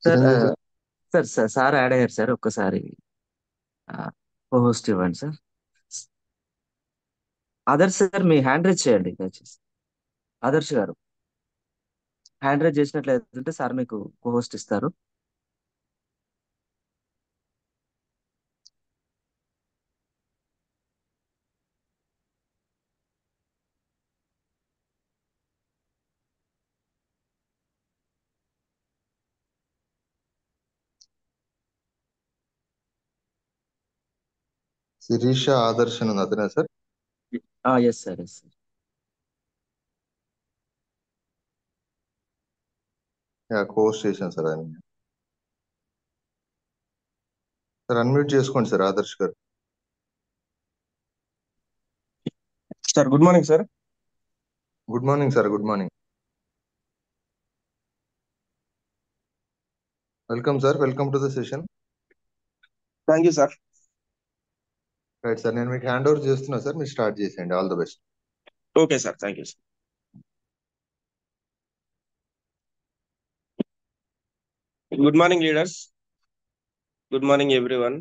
Sir Chiranjeevi sir. Sir add అయ్యారు sir. ఒక్కసారి host ఇవ్వండి సార్. ఆదర్శ్ సార్, మీ హ్యాండ్ రైజ్ చేయండి దయచేసి. ఆదర్శ్ గారు, హ్యాండ్ రైజ్ చేసినట్లయితే సార్ మీకు హోస్ట్ ఇస్తారు. శిరీష ఆదర్శ్ అని ఉంది అతనే sir. Yes sir, yes sir. Host చేశాను సార్ ఆయన. సార్ అన్మ్యూట్ చేసుకోండి సార్ ఆదర్శ్ గారు. Sir good morning sir. Good morning sir. Good morning. Welcome sir. Welcome to the session. Thank you sir. Right sir, నేను మీకు హ్యాండ్ ఓవర్ చేస్తున్నా sir, మీరు start చేసేయండి. All the best. Okay sir, thank you sir. Good morning leaders. Good morning everyone.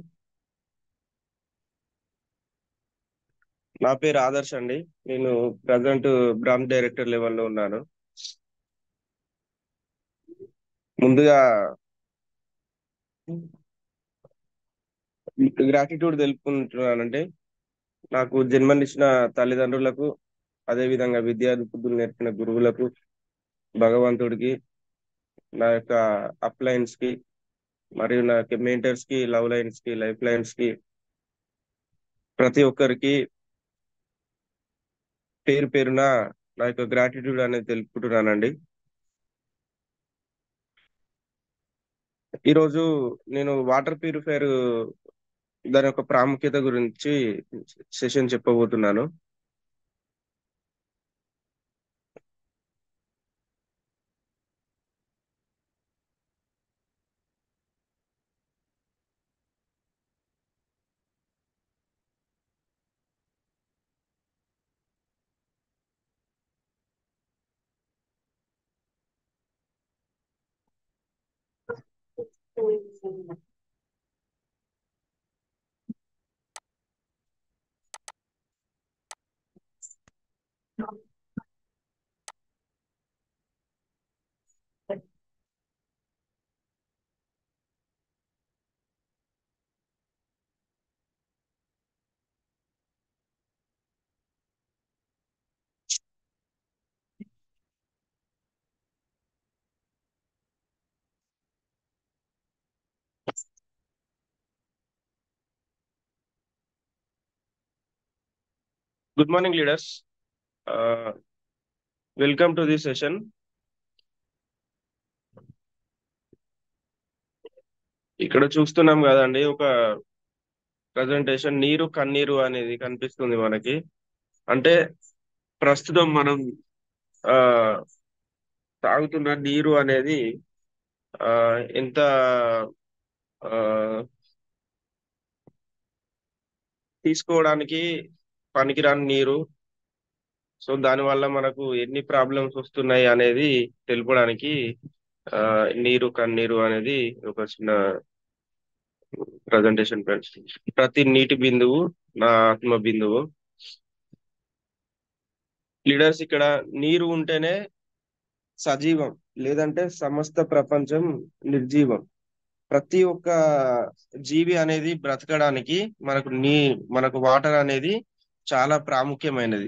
నా పేరు ఆదర్శ్ అండి. నేను present branch director లెవెల్లో ఉన్నాను. ముందుగా గ్రాటిట్యూడ్ తెలుపుకుంటున్నానంటే నాకు జన్మనిచ్చిన తల్లిదండ్రులకు, అదేవిధంగా విద్యార్థులు నేర్పిన గురువులకు, భగవంతుడికి, నా యొక్క అప్ లైన్స్ కి, మరియు నా యొక్క మెంటర్స్ కి, లవ్ లైన్స్ కి, లైఫ్ లైన్స్ కి, ప్రతి ఒక్కరికి పేరు పేరున నా యొక్క గ్రాటిట్యూడ్ అనేది తెలుపుకుంటున్నానండి. ఈరోజు నేను వాటర్ ప్యూరిఫైయర్ దాని యొక్క ప్రాముఖ్యత గురించి సెషన్ చెప్పబోతున్నాను. Good morning leaders. Welcome to the session. ఇక్కడ చూస్తున్నాం కదండి, ఒక ప్రజెంటేషన్ నీరు కన్నీరు అనేది కనిపిస్తుంది మనకి. అంటే ప్రస్తుతం మనం ఆ తాగుతున్న నీరు అనేది ఎంత ఆ తీసుకోవడానికి పనికిరాని నీరు. సో దానివల్ల మనకు ఎన్ని ప్రాబ్లమ్స్ వస్తున్నాయి అనేది తెలుపడానికి ఆ నీరు కన్నీరు అనేది ఒక చిన్న ప్రజెంటేషన్ ఫ్రెండ్స్. ప్రతి నీటి బిందువు నా ఆత్మ బిందువు. లీడర్స్, ఇక్కడ నీరు ఉంటేనే సజీవం, లేదంటే సమస్త ప్రపంచం నిర్జీవం. ప్రతి ఒక్క జీవి అనేది బ్రతకడానికి మనకు వాటర్ అనేది చాలా ప్రాముఖ్యమైనది.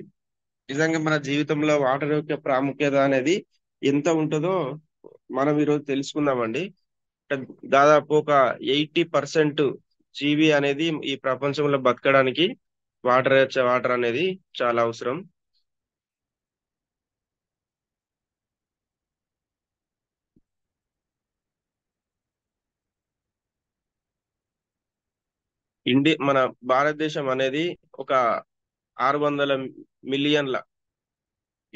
నిజంగా మన జీవితంలో వాటర్ యొక్క ప్రాముఖ్యత అనేది ఎంత ఉంటుందో మనం ఈరోజు తెలుసుకుందామండి. దాదాపు ఒక 80% జీవి అనేది ఈ ప్రపంచంలో బతకడానికి వాటర్ అనేది చాలా అవసరం. మన భారతదేశం అనేది ఒక 600 మిలియన్ల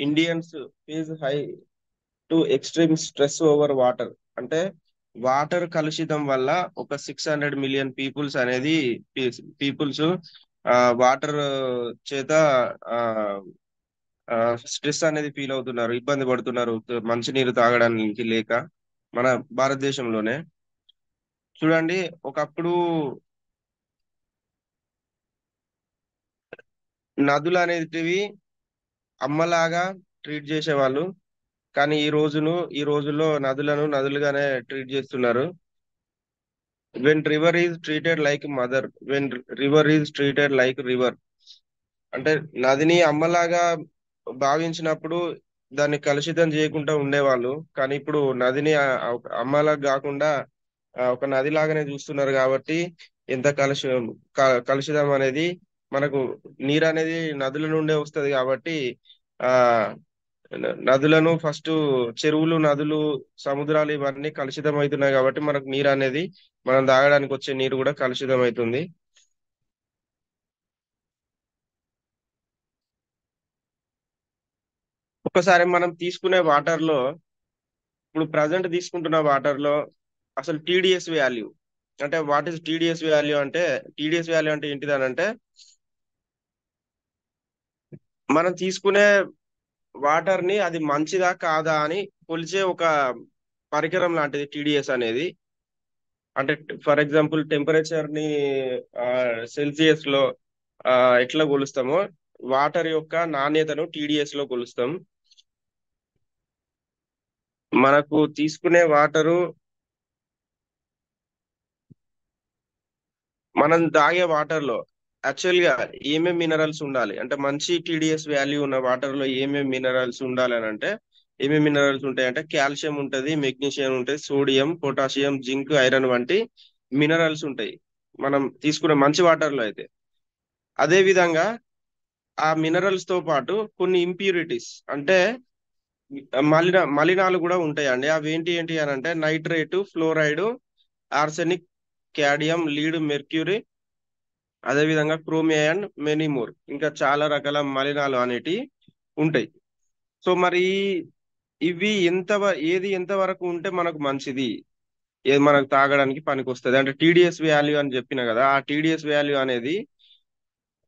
Indians face high to extreme stress over water. అంటే వాటర్ కలుషితం వల్ల ఒక 600 మిలియన్ పీపుల్స్ వాటర్ చేత స్ట్రెస్ అనేది ఫీల్ అవుతున్నారు, ఇబ్బంది పడుతున్నారు మంచినీరు తాగడానికి లేక. మన భారతదేశంలోనే. చూడండి, ఒకప్పుడు నదులు అనేటివి అమ్మలాగా ట్రీట్ చేసేవాళ్ళు. కానీ ఈ రోజుల్లో నదులను నదులుగానే ట్రీట్ చేస్తున్నారు. When river is treated like mother, when river is treated like river. అంటే నదిని అమ్మలాగా భావించినప్పుడు దాన్ని కలుషితం చేయకుండా ఉండేవాళ్ళు. కానీ ఇప్పుడు నదిని ఒక అమ్మలాగా కాకుండా ఒక నది లాగానే చూస్తున్నారు. కాబట్టి ఎంత కలుషితం అనేది మనకు, నీరు అనేది నదుల నుండే వస్తది కాబట్టి ఆ నదులను ఫస్ట్, చెరువులు, నదులు, సముద్రాలు ఇవన్నీ కలుషితం అవుతున్నాయి కాబట్టి మనకు నీరు అనేది, మనం తాగడానికి వచ్చే నీరు కూడా కలుషితం అవుతుంది. ఒకసారి మనం తీసుకునే వాటర్ లో, ఇప్పుడు ప్రజెంట్ తీసుకుంటున్న వాటర్ లో అసలు టీడీఎస్ వాల్యూ అంటే, వాట్ ఈస్ టీడీఎస్ వాల్యూ అంటే, టీడీఎస్ వాల్యూ అంటే ఏంటిది అని అంటే, మనం తీసుకునే వాటర్ ని అది మంచిదా కాదా అని కొలిచే ఒక పరికరం లాంటిది టీడీఎస్ అనేది. అంటే ఫర్ ఎగ్జాంపుల్ టెంపరేచర్ ని సెల్సియస్ లో ఆ, ఎట్లా కొలుస్తామో, వాటర్ యొక్క నాణ్యతను టీడీఎస్ లో కొలుస్తాం. మనకు తీసుకునే వాటరు, మనం తాగే వాటర్ లో యాక్చువల్ గా ఏమేమి మినరల్స్ ఉండాలి అంటే, మంచి టీడీఎస్ వాల్యూ ఉన్న వాటర్ లో ఏమేమి మినరల్స్ ఉండాలి అని అంటే, ఏమేమి మినరల్స్ ఉంటాయి అంటే, కాల్షియం ఉంటది, మెగ్నీషియం ఉంటది, సోడియం, పొటాషియం, జింక్, ఐరన్ వంటి మినరల్స్ ఉంటాయి మనం తీసుకునే మంచి వాటర్ లో అయితే. అదే విధంగా ఆ మినరల్స్ తో పాటు కొన్ని ఇంప్యూరిటీస్ అంటే మలినాలు కూడా ఉంటాయండి. అవి ఏంటి ఏంటి అని అంటే, nitrate, fluoride, arsenic, cadmium, lead, mercury, అదే విధంగా క్రోమియా అండ్ మెనీ మోర్, ఇంకా చాలా రకాల మలినాలు అనేటి ఉంటాయి. సో మరి ఇవి ఏది ఎంత వరకు ఉంటే మనకు మంచిది, ఏది మనకు తాగడానికి పనికి వస్తుంది అంటే, టీడీఎస్ వాల్యూ అని చెప్పిన కదా, ఆ టీడీఎస్ వాల్యూ అనేది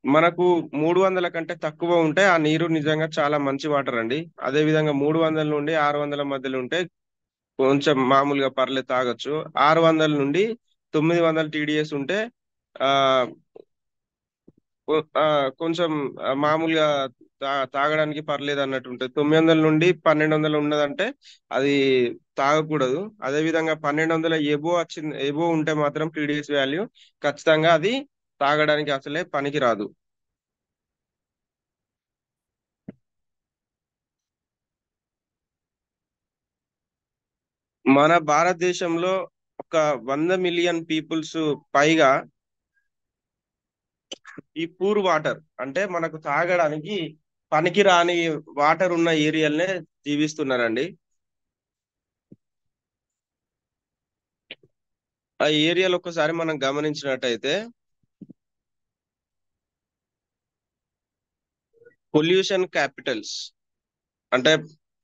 మనకు 300 కంటే తక్కువ ఉంటే ఆ నీరు నిజంగా చాలా మంచి వాటర్ అండి. అదే విధంగా 300 నుండి 600 మధ్యలో ఉంటే కొంచెం మామూలుగా పర్లేదు, తాగొచ్చు. 600 నుండి 900 టీడీఎస్ ఉంటే ఆ ఆ, కొంచెం మామూలుగా తాగడానికి పర్లేదు అన్నట్టు ఉంటుంది. 900 నుండి 1200 ఉన్నదంటే అది తాగకూడదు. అదే విధంగా 1200 ఎబో ఉంటే మాత్రం టీడీఎస్ వాల్యూ ఖచ్చితంగా అది తాగడానికి అసలే పనికి రాదు. మన భారతదేశంలో ఒక 100 మిలియన్ పీపుల్స్ పైగా ఈ పూర్ వాటర్ అంటే మనకు తాగడానికి పనికి రాని వాటర్ ఉన్న ఏరియాలనే జీవిస్తున్నారండి. ఆ ఏరియాలో ఒకసారి మనం గమనించినట్టయితే, పొల్యూషన్ క్యాపిటల్స్ అంటే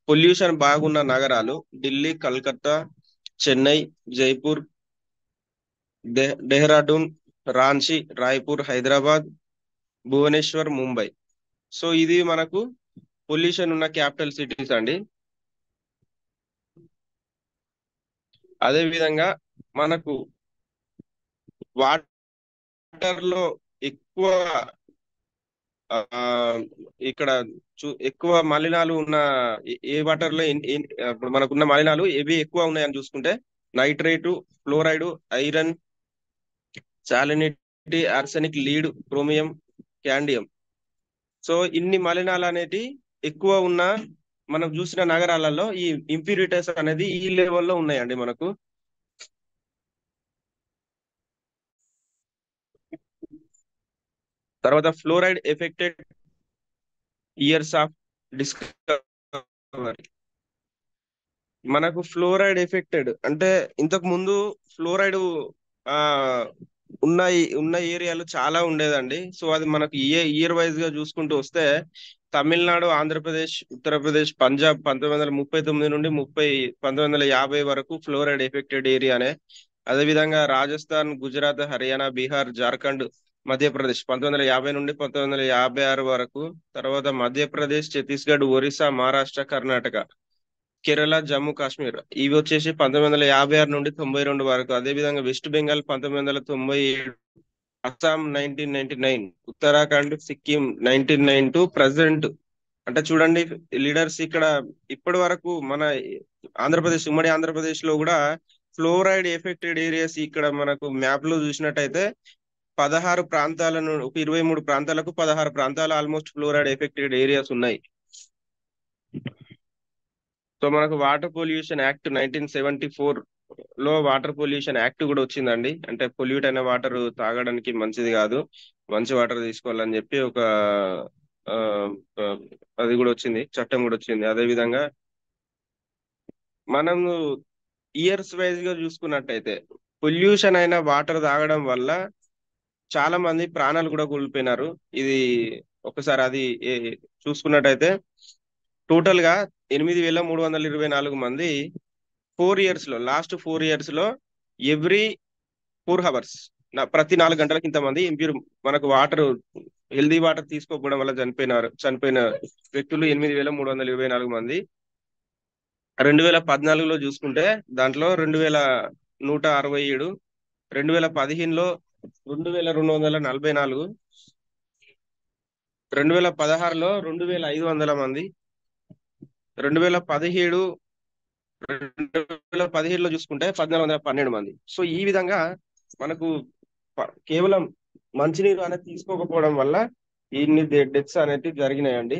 పొల్యూషన్ బాగున్న నగరాలు ఢిల్లీ, కలకత్తా, చెన్నై, జైపూర్, డెహ్రాడూన్, రాంచీ, రాయ్పూర్, హైదరాబాద్, భువనేశ్వర్, ముంబై. సో ఇది మనకు పొల్యూషన్ ఉన్న క్యాపిటల్ సిటీస్ అండి. అదే విధంగా మనకు వాటర్ లో ఎక్కువ ఆ ఇక్కడ ఎక్కువ మలినాలు ఉన్న ఏ వాటర్ లో ఇప్పుడు మనకున్న మలినాలు ఏవి ఎక్కువ ఉన్నాయని చూసుకుంటే, nitrate, fluoride, iron, salinity, arsenic, lead, chromium, cadmium. So ఇన్ని మలినాలు అనేది ఎక్కువ ఉన్న మనం చూసిన నగరాలలో ఈ ఇంప్యూరిటీస్ అనేది ఈ లెవెల్లో ఉన్నాయండి మనకు. తర్వాత fluoride affected years of discovery. మనకు ఫ్లోరైడ్ ఎఫెక్టెడ్ అంటే, ఇంతకు ముందు ఫ్లోరైడ్ ఆ ఉన్న ఏరియాలు చాలా ఉండేదండి. సో అది మనకు ఇయర్ వైజ్ గా చూసుకుంటూ వస్తే, తమిళనాడు, ఆంధ్రప్రదేశ్, ఉత్తరప్రదేశ్, పంజాబ్ 1939 నుండి 1950 వరకు ఫ్లోరైడ్ ఎఫెక్టెడ్ ఏరియానే. అదేవిధంగా రాజస్థాన్, గుజరాత్, హర్యానా, బీహార్, జార్ఖండ్, మధ్యప్రదేశ్ 1950 నుండి 1956 వరకు. తర్వాత మధ్యప్రదేశ్, ఛత్తీస్గఢ్, ఒరిస్సా, మహారాష్ట్ర, కర్ణాటక, కేరళ, జమ్మూ కాశ్మీర్ ఇవి వచ్చేసి 1956 నుండి 92 వరకు. అదేవిధంగా వెస్ట్ బెంగాల్ 1997, అస్సాం 1999, ఉత్తరాఖండ్, సిక్కిం 1992 ప్రజెంట్. అంటే చూడండి లీడర్స్ ఇక్కడ ఇప్పటి వరకు మన ఆంధ్రప్రదేశ్, ఉమ్మడి ఆంధ్రప్రదేశ్ లో కూడా ఫ్లోరైడ్ ఎఫెక్టెడ్ ఏరియాస్ ఇక్కడ మనకు మ్యాప్ లో చూసినట్టయితే 16 ప్రాంతాలను, ఒక 23 ప్రాంతాలకు 16 ప్రాంతాలు ఆల్మోస్ట్ ఫ్లోరైడ్ ఎఫెక్టెడ్ ఏరియాస్ ఉన్నాయి. సో మనకు వాటర్ పొల్యూషన్ యాక్ట్ 1974 లో వాటర్ పొల్యూషన్ యాక్ట్ కూడా వచ్చిందండి. అంటే పొల్యూట్ అయిన వాటర్ తాగడానికి మంచిది కాదు, మంచి వాటర్ తీసుకోవాలని చెప్పి ఒక ఆ, ఆ, అది కూడా వచ్చింది, చట్టం కూడా వచ్చింది. అదే విధంగా మనం ఇయర్స్ వైజ్ గా చూసుకున్నట్టయితే పొల్యూషన్ అయిన వాటర్ తాగడం వల్ల చాలా మంది ప్రాణాలు కూడా కోల్పోయినారు. ఇది ఒకసారి అది చూసుకున్నట్టయితే టోటల్ గా 8,324 మంది 4 ఇయర్స్ లో, లాస్ట్ 4 ఇయర్స్ లో ఎవ్రీ 4 అవర్స్, ప్రతి 4 గంటలకు ఇంతమంది ఇంప్యూర్ మనకు వాటర్, హెల్దీ వాటర్ తీసుకోకపోవడం వల్ల చనిపోయిన వ్యక్తులు 8,324 మంది. 2014లో చూసుకుంటే దాంట్లో 2,167, 2015లో 2,244, 2016లో 2,500 మంది, 2017 2017లో చూసుకుంటే 1,412 మంది. సో ఈ విధంగా మనకు కేవలం మంచినీరు అనేది తీసుకోకపోవడం వల్ల ఇన్ని డెత్స్ అనేవి జరిగినాయండి.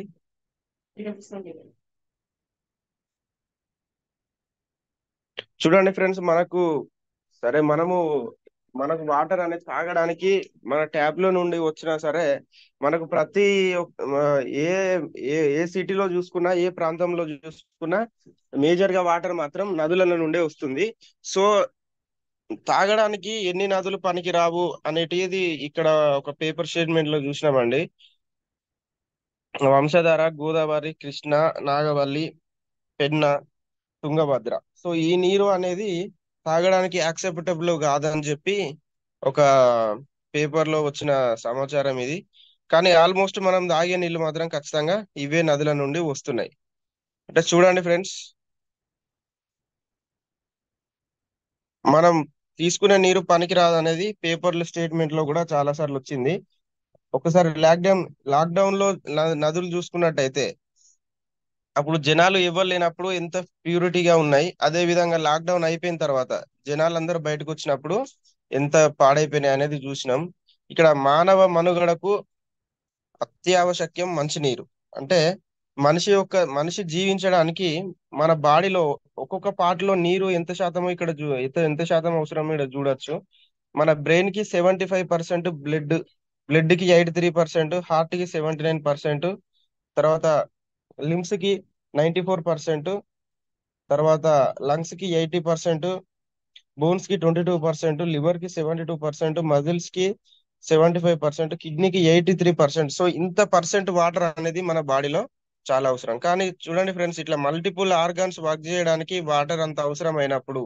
చూడండి ఫ్రెండ్స్, సరే మనకు వాటర్ అనేది తాగడానికి మన ట్యాప్ లో నుండి వచ్చినా సరే, మనకు ఆ, ఏ ఏ ఏ సిటీలో చూసుకున్నా, ఏ ప్రాంతంలో చూసుకున్నా మేజర్ గా వాటర్ మాత్రం నదుల నుండే వస్తుంది. సో తాగడానికి ఎన్ని నదులు పనికి రావు అనేటిది ఇక్కడ ఒక పేపర్ స్టేట్మెంట్ లో చూసినామండి. వంశధార, గోదావరి, కృష్ణ, నాగవల్లి, పెన్నా, తుంగభద్ర. సో ఈ నీరు అనేది తాగడానికి యాక్సెప్టబుల్ కాదని చెప్పి ఒక పేపర్ లో వచ్చిన సమాచారం ఇది. కానీ ఆల్మోస్ట్ మనం తాగే నీళ్లు మాత్రం ఖచ్చితంగా ఇవే నదుల నుండి వస్తున్నాయి. అంటే చూడండి ఫ్రెండ్స్, మనం తీసుకునే నీరు పనికిరాదు అనేది పేపర్ల స్టేట్మెంట్ లో కూడా చాలా సార్లు వచ్చింది. ఒకసారి లాక్డౌన్ లో నదులు చూసుకున్నట్టయితే అప్పుడు జనాలు ఎవరు లేనప్పుడు ఎంత ప్యూరిటీగా ఉన్నాయి. అదే విధంగా లాక్డౌన్ అయిపోయిన తర్వాత జనాలందరూ బయటకు వచ్చినప్పుడు ఎంత పాడైపోయినాయి అనేది చూసినాం. ఇక్కడ మానవ మనుగడకు అత్యావశ్యకం మంచినీరు. అంటే మనిషి జీవించడానికి మన బాడీలో ఒక్కొక్క part లో నీరు ఎంత శాతమో ఇక్కడ ఎంత శాతం అవసరమో ఇక్కడ చూడొచ్చు. మన బ్రెయిన్ కి 75% బ్లడ్ కి 83%, హార్ట్ కి 79%, తర్వాత లిమ్స్ కి 94%, తర్వాత లంగ్స్ కి 80%, బోన్స్ కి 22%, లివర్ కి 72%, మజిల్స్ కి 75%, కిడ్నీకి 83%. సో ఇంత పర్సెంట్ వాటర్ అనేది మన బాడీలో చాలా అవసరం. కానీ చూడండి ఫ్రెండ్స్, ఇట్లా మల్టిపుల్ ఆర్గాన్స్ వర్క్ చేయడానికి వాటర్ అంత అవసరం అయినప్పుడు,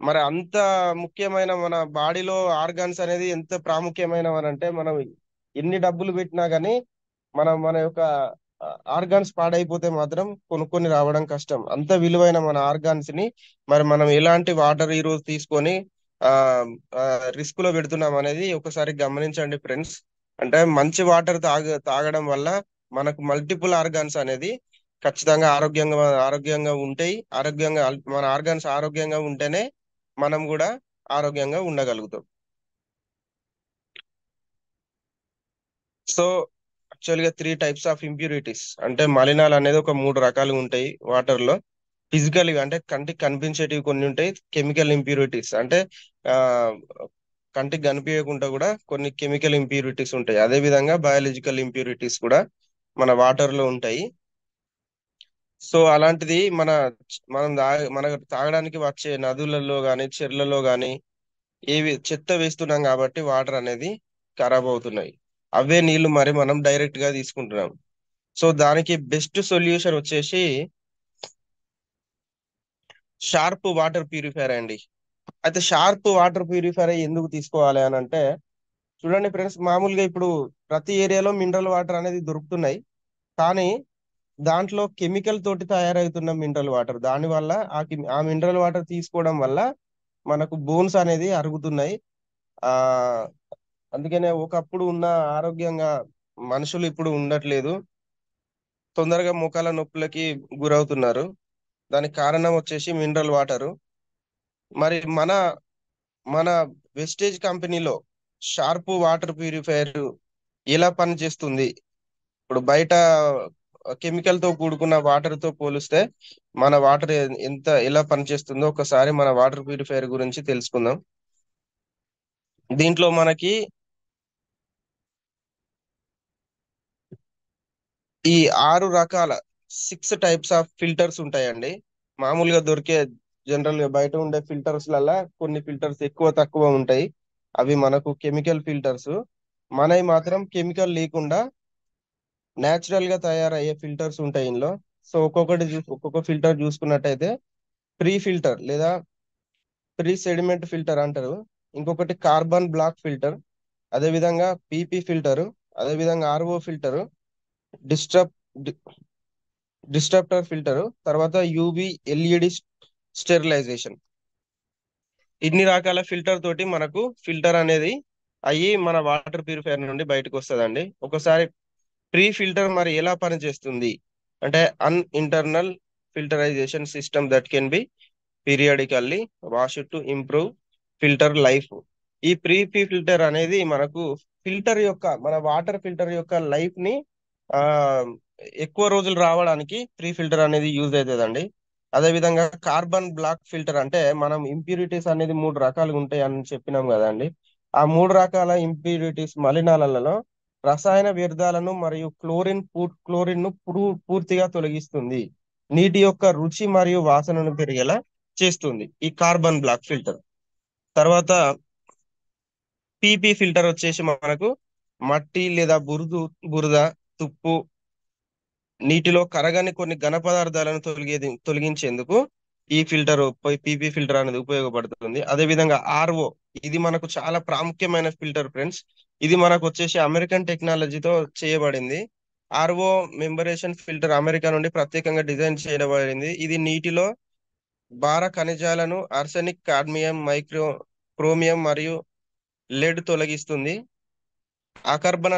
మరి అంత ముఖ్యమైన మన బాడీలో ఆర్గాన్స్ అనేది ఎంత ప్రాముఖ్యమైనవి అంటే, మనం ఎన్ని డబ్బులు పెట్టినా గానీ మన యొక్క ఆర్గాన్స్ పాడైపోతే మాత్రం కొనుక్కొని రావడం కష్టం. అంత విలువైన మన ఆర్గాన్స్ ని మరి మనం ఎలాంటి వాటర్ ఈ రోజు తీసుకొని ఆ రిస్క్ లో పెడుతున్నాం అనేది ఒకసారి గమనించండి ఫ్రెండ్స్. అంటే మంచి వాటర్ తాగడం వల్ల మనకు మల్టిపుల్ ఆర్గాన్స్ అనేది ఖచ్చితంగా ఆరోగ్యంగా ఉంటాయి. మన ఆర్గాన్స్ ఆరోగ్యంగా ఉంటేనే మనం కూడా ఆరోగ్యంగా ఉండగలుగుతాం. సో యాక్చువల్ గా 3 టైప్స్ ఆఫ్ ఇంప్యూరిటీస్, అంటే మలినాలు అనేది ఒక 3 రకాలు ఉంటాయి వాటర్ లో. ఫిజికల్ అంటే కంటికి కనిపించేటివి కొన్ని ఉంటాయి. కెమికల్ ఇంప్యూరిటీస్ అంటే ఆ కంటికి కనిపించకుండా కూడా కొన్ని కెమికల్ ఇంప్యూరిటీస్ ఉంటాయి. అదే విధంగా బయాలజికల్ ఇంప్యూరిటీస్ కూడా మన వాటర్ లో ఉంటాయి. సో అలాంటిది మనకు తాగడానికి వచ్చే నదులలో గాని చెర్లలో గాని చెత్త వేస్తున్నాం కాబట్టి వాటర్ అనేది ఖరాబ్ అవుతున్నాయి. అవే నీళ్లు మరి మనం డైరెక్ట్ గా తీసుకుంటున్నాం. సో దానికి బెస్ట్ సొల్యూషన్ వచ్చేసి షార్ప్ వాటర్ ప్యూరిఫైర్ అండి. అయితే షార్ప్ వాటర్ ప్యూరిఫైర్ ఎందుకు తీసుకోవాలి అని అంటే, చూడండి ఫ్రెండ్స్, మామూలుగా ఇప్పుడు ప్రతి ఏరియాలో మినరల్ వాటర్ అనేది దొరుకుతున్నాయి. కానీ దాంట్లో కెమికల్ తోటి తయారవుతున్న మినరల్ వాటర్, దాని వల్ల ఆ మినరల్ వాటర్ తీసుకోవడం వల్ల మనకు బోన్స్ అనేది అరుగుతున్నాయి. ఆ అందుకనే ఒకప్పుడు ఉన్న ఆరోగ్యంగా మనుషులు ఇప్పుడు ఉండట్లేదు, తొందరగా మోకాల నొప్పులకి గురవుతున్నారు. దానికి కారణం వచ్చేసి మినరల్ వాటరు. మరి మన వెస్టేజ్ కంపెనీలో షార్ప్ వాటర్ ప్యూరిఫైయర్ ఎలా పనిచేస్తుంది? ఇప్పుడు బయట కెమికల్ తో కూడుకున్న వాటర్ తో పోలిస్తే మన వాటర్ ఎలా పనిచేస్తుందో ఒకసారి మన వాటర్ ప్యూరిఫైయర్ గురించి తెలుసుకుందాం. దీంట్లో మనకి ఈ 6 రకాల 6 టైప్స్ ఆఫ్ ఫిల్టర్స్ ఉంటాయండి. మామూలుగా దొరికే జనరల్ గా బయట ఉండే ఫిల్టర్స్ లల్లా కొన్ని ఫిల్టర్స్ ఎక్కువ తక్కువ ఉంటాయి. అవి మనకు కెమికల్ ఫిల్టర్స్. మనవి మాత్రం కెమికల్ లేకుండా న్యాచురల్ గా తయారయ్యే ఫిల్టర్స్ ఉంటాయి ఇందులో. సో ఒక్కొక్క ఫిల్టర్ చూసుకున్నట్టయితే ప్రీ ఫిల్టర్ లేదా ప్రీ సెడిమెంట్ ఫిల్టర్ అంటారు. ఇంకొకటి కార్బన్ బ్లాక్ ఫిల్టర్, అదేవిధంగా పీపీ ఫిల్టర్, అదేవిధంగా ఆర్ఓ ఫిల్టర్, డిస్ట్రప్ డిస్ట్రప్టర్ ఫిల్టర్, తర్వాత యూవి ఎల్ఈడి స్టెరిలైజేషన్. ఇన్ని రకాల ఫిల్టర్ తోటి మనకు ఫిల్టర్ అనేది అయ్యి మన వాటర్ ప్యూరిఫైయర్ నుండి బయటకు వస్తుందండి. ఒకసారి ప్రీ ఫిల్టర్ మరి ఎలా పనిచేస్తుంది అంటే, అన్ internal filterisation system that can be periodically wash to improve filter life. ఈ ప్రీ ఫిల్టర్ అనేది మనకు మన వాటర్ ఫిల్టర్ యొక్క లైఫ్ ని ఆ ఎక్కువ రోజులు రావడానికి ప్రీ ఫిల్టర్ అనేది యూజ్ అవుతుందండి. అదేవిధంగా కార్బన్ బ్లాక్ ఫిల్టర్ అంటే, మనం ఇంప్యూరిటీస్ అనేది 3 రకాలుగా ఉంటాయి అని చెప్పినాం కదండి. ఆ 3 రకాల ఇంప్యూరిటీస్ మలినాలలో రసాయన వ్యర్థాలను మరియు క్లోరిన్ ను పూర్తిగా తొలగిస్తుంది. నీటి యొక్క రుచి మరియు వాసనను పెరిగేలా చేస్తుంది ఈ కార్బన్ బ్లాక్ ఫిల్టర్. తర్వాత పీపీ ఫిల్టర్ వచ్చేసి మనకు మట్టి లేదా బురద, తుప్పు, నీటిలో కరగని కొన్ని ఘన పదార్థాలను తొలగించేందుకు ఈ పీపీ ఫిల్టర్ అనేది ఉపయోగపడుతుంది. అదేవిధంగా ఆర్ఓ, ఇది మనకు చాలా ప్రాముఖ్యమైన ఫిల్టర్ ఫ్రెండ్స్. ఇది మనకు వచ్చేసి అమెరికన్ టెక్నాలజీతో చేయబడింది. ఆర్ఓ మెంబరేషన్ ఫిల్టర్ అమెరికా నుండి ప్రత్యేకంగా డిజైన్ చేయబడింది. ఇది నీటిలో భార ఖనిజాలను, ఆర్సెనిక్, కాడ్మియం, క్రోమియం మరియు లెడ్ తొలగిస్తుంది. ఆకర్బన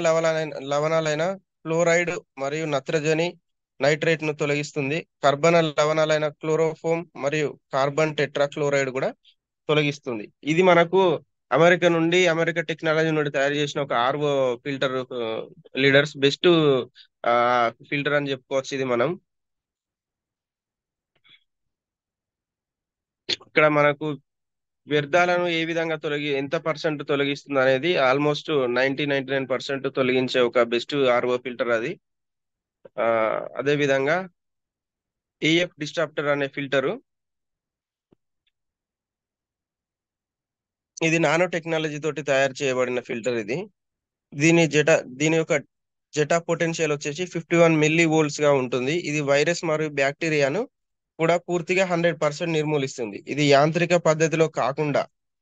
లవణాలైన ఫ్లోరైడ్ మరియు నత్రజని, నైట్రేట్ ను తొలగిస్తుంది. కర్బన లవణాలైన క్లోరోఫోమ్ మరియు కార్బన్ టెట్రాక్లోరైడ్ కూడా తొలగిస్తుంది. ఇది మనకు అమెరికా టెక్నాలజీ నుండి తయారు చేసిన ఒక RO filter leaders best filter అని చెప్పుకోవచ్చు ఇది మనం. ఇక్కడ మనకు వ్యర్థాలను ఏ విధంగా ఎంత పర్సెంట్ తొలగిస్తుంది అనేది ఆల్మోస్ట్ 99% తొలగించే ఒక బెస్ట్ ఆర్ఓ ఫిల్టర్ అది. అదే విధంగా ఏఎఫ్ డిస్ట్రాప్టర్ అనే ఫిల్టరు, ఇది నానో టెక్నాలజీ తోటి తయారు చేయబడిన ఫిల్టర్ ఇది. దీని యొక్క జెటా పొటెన్షియల్ వచ్చేసి 51 మిల్లీ వోల్ట్స్ గా ఉంటుంది. ఇది వైరస్ మరియు బ్యాక్టీరియాను కూడా పూర్తిగా 100% నిర్మూలిస్తుంది. ఇది యాంత్రిక పద్ధతిలో కాకుండా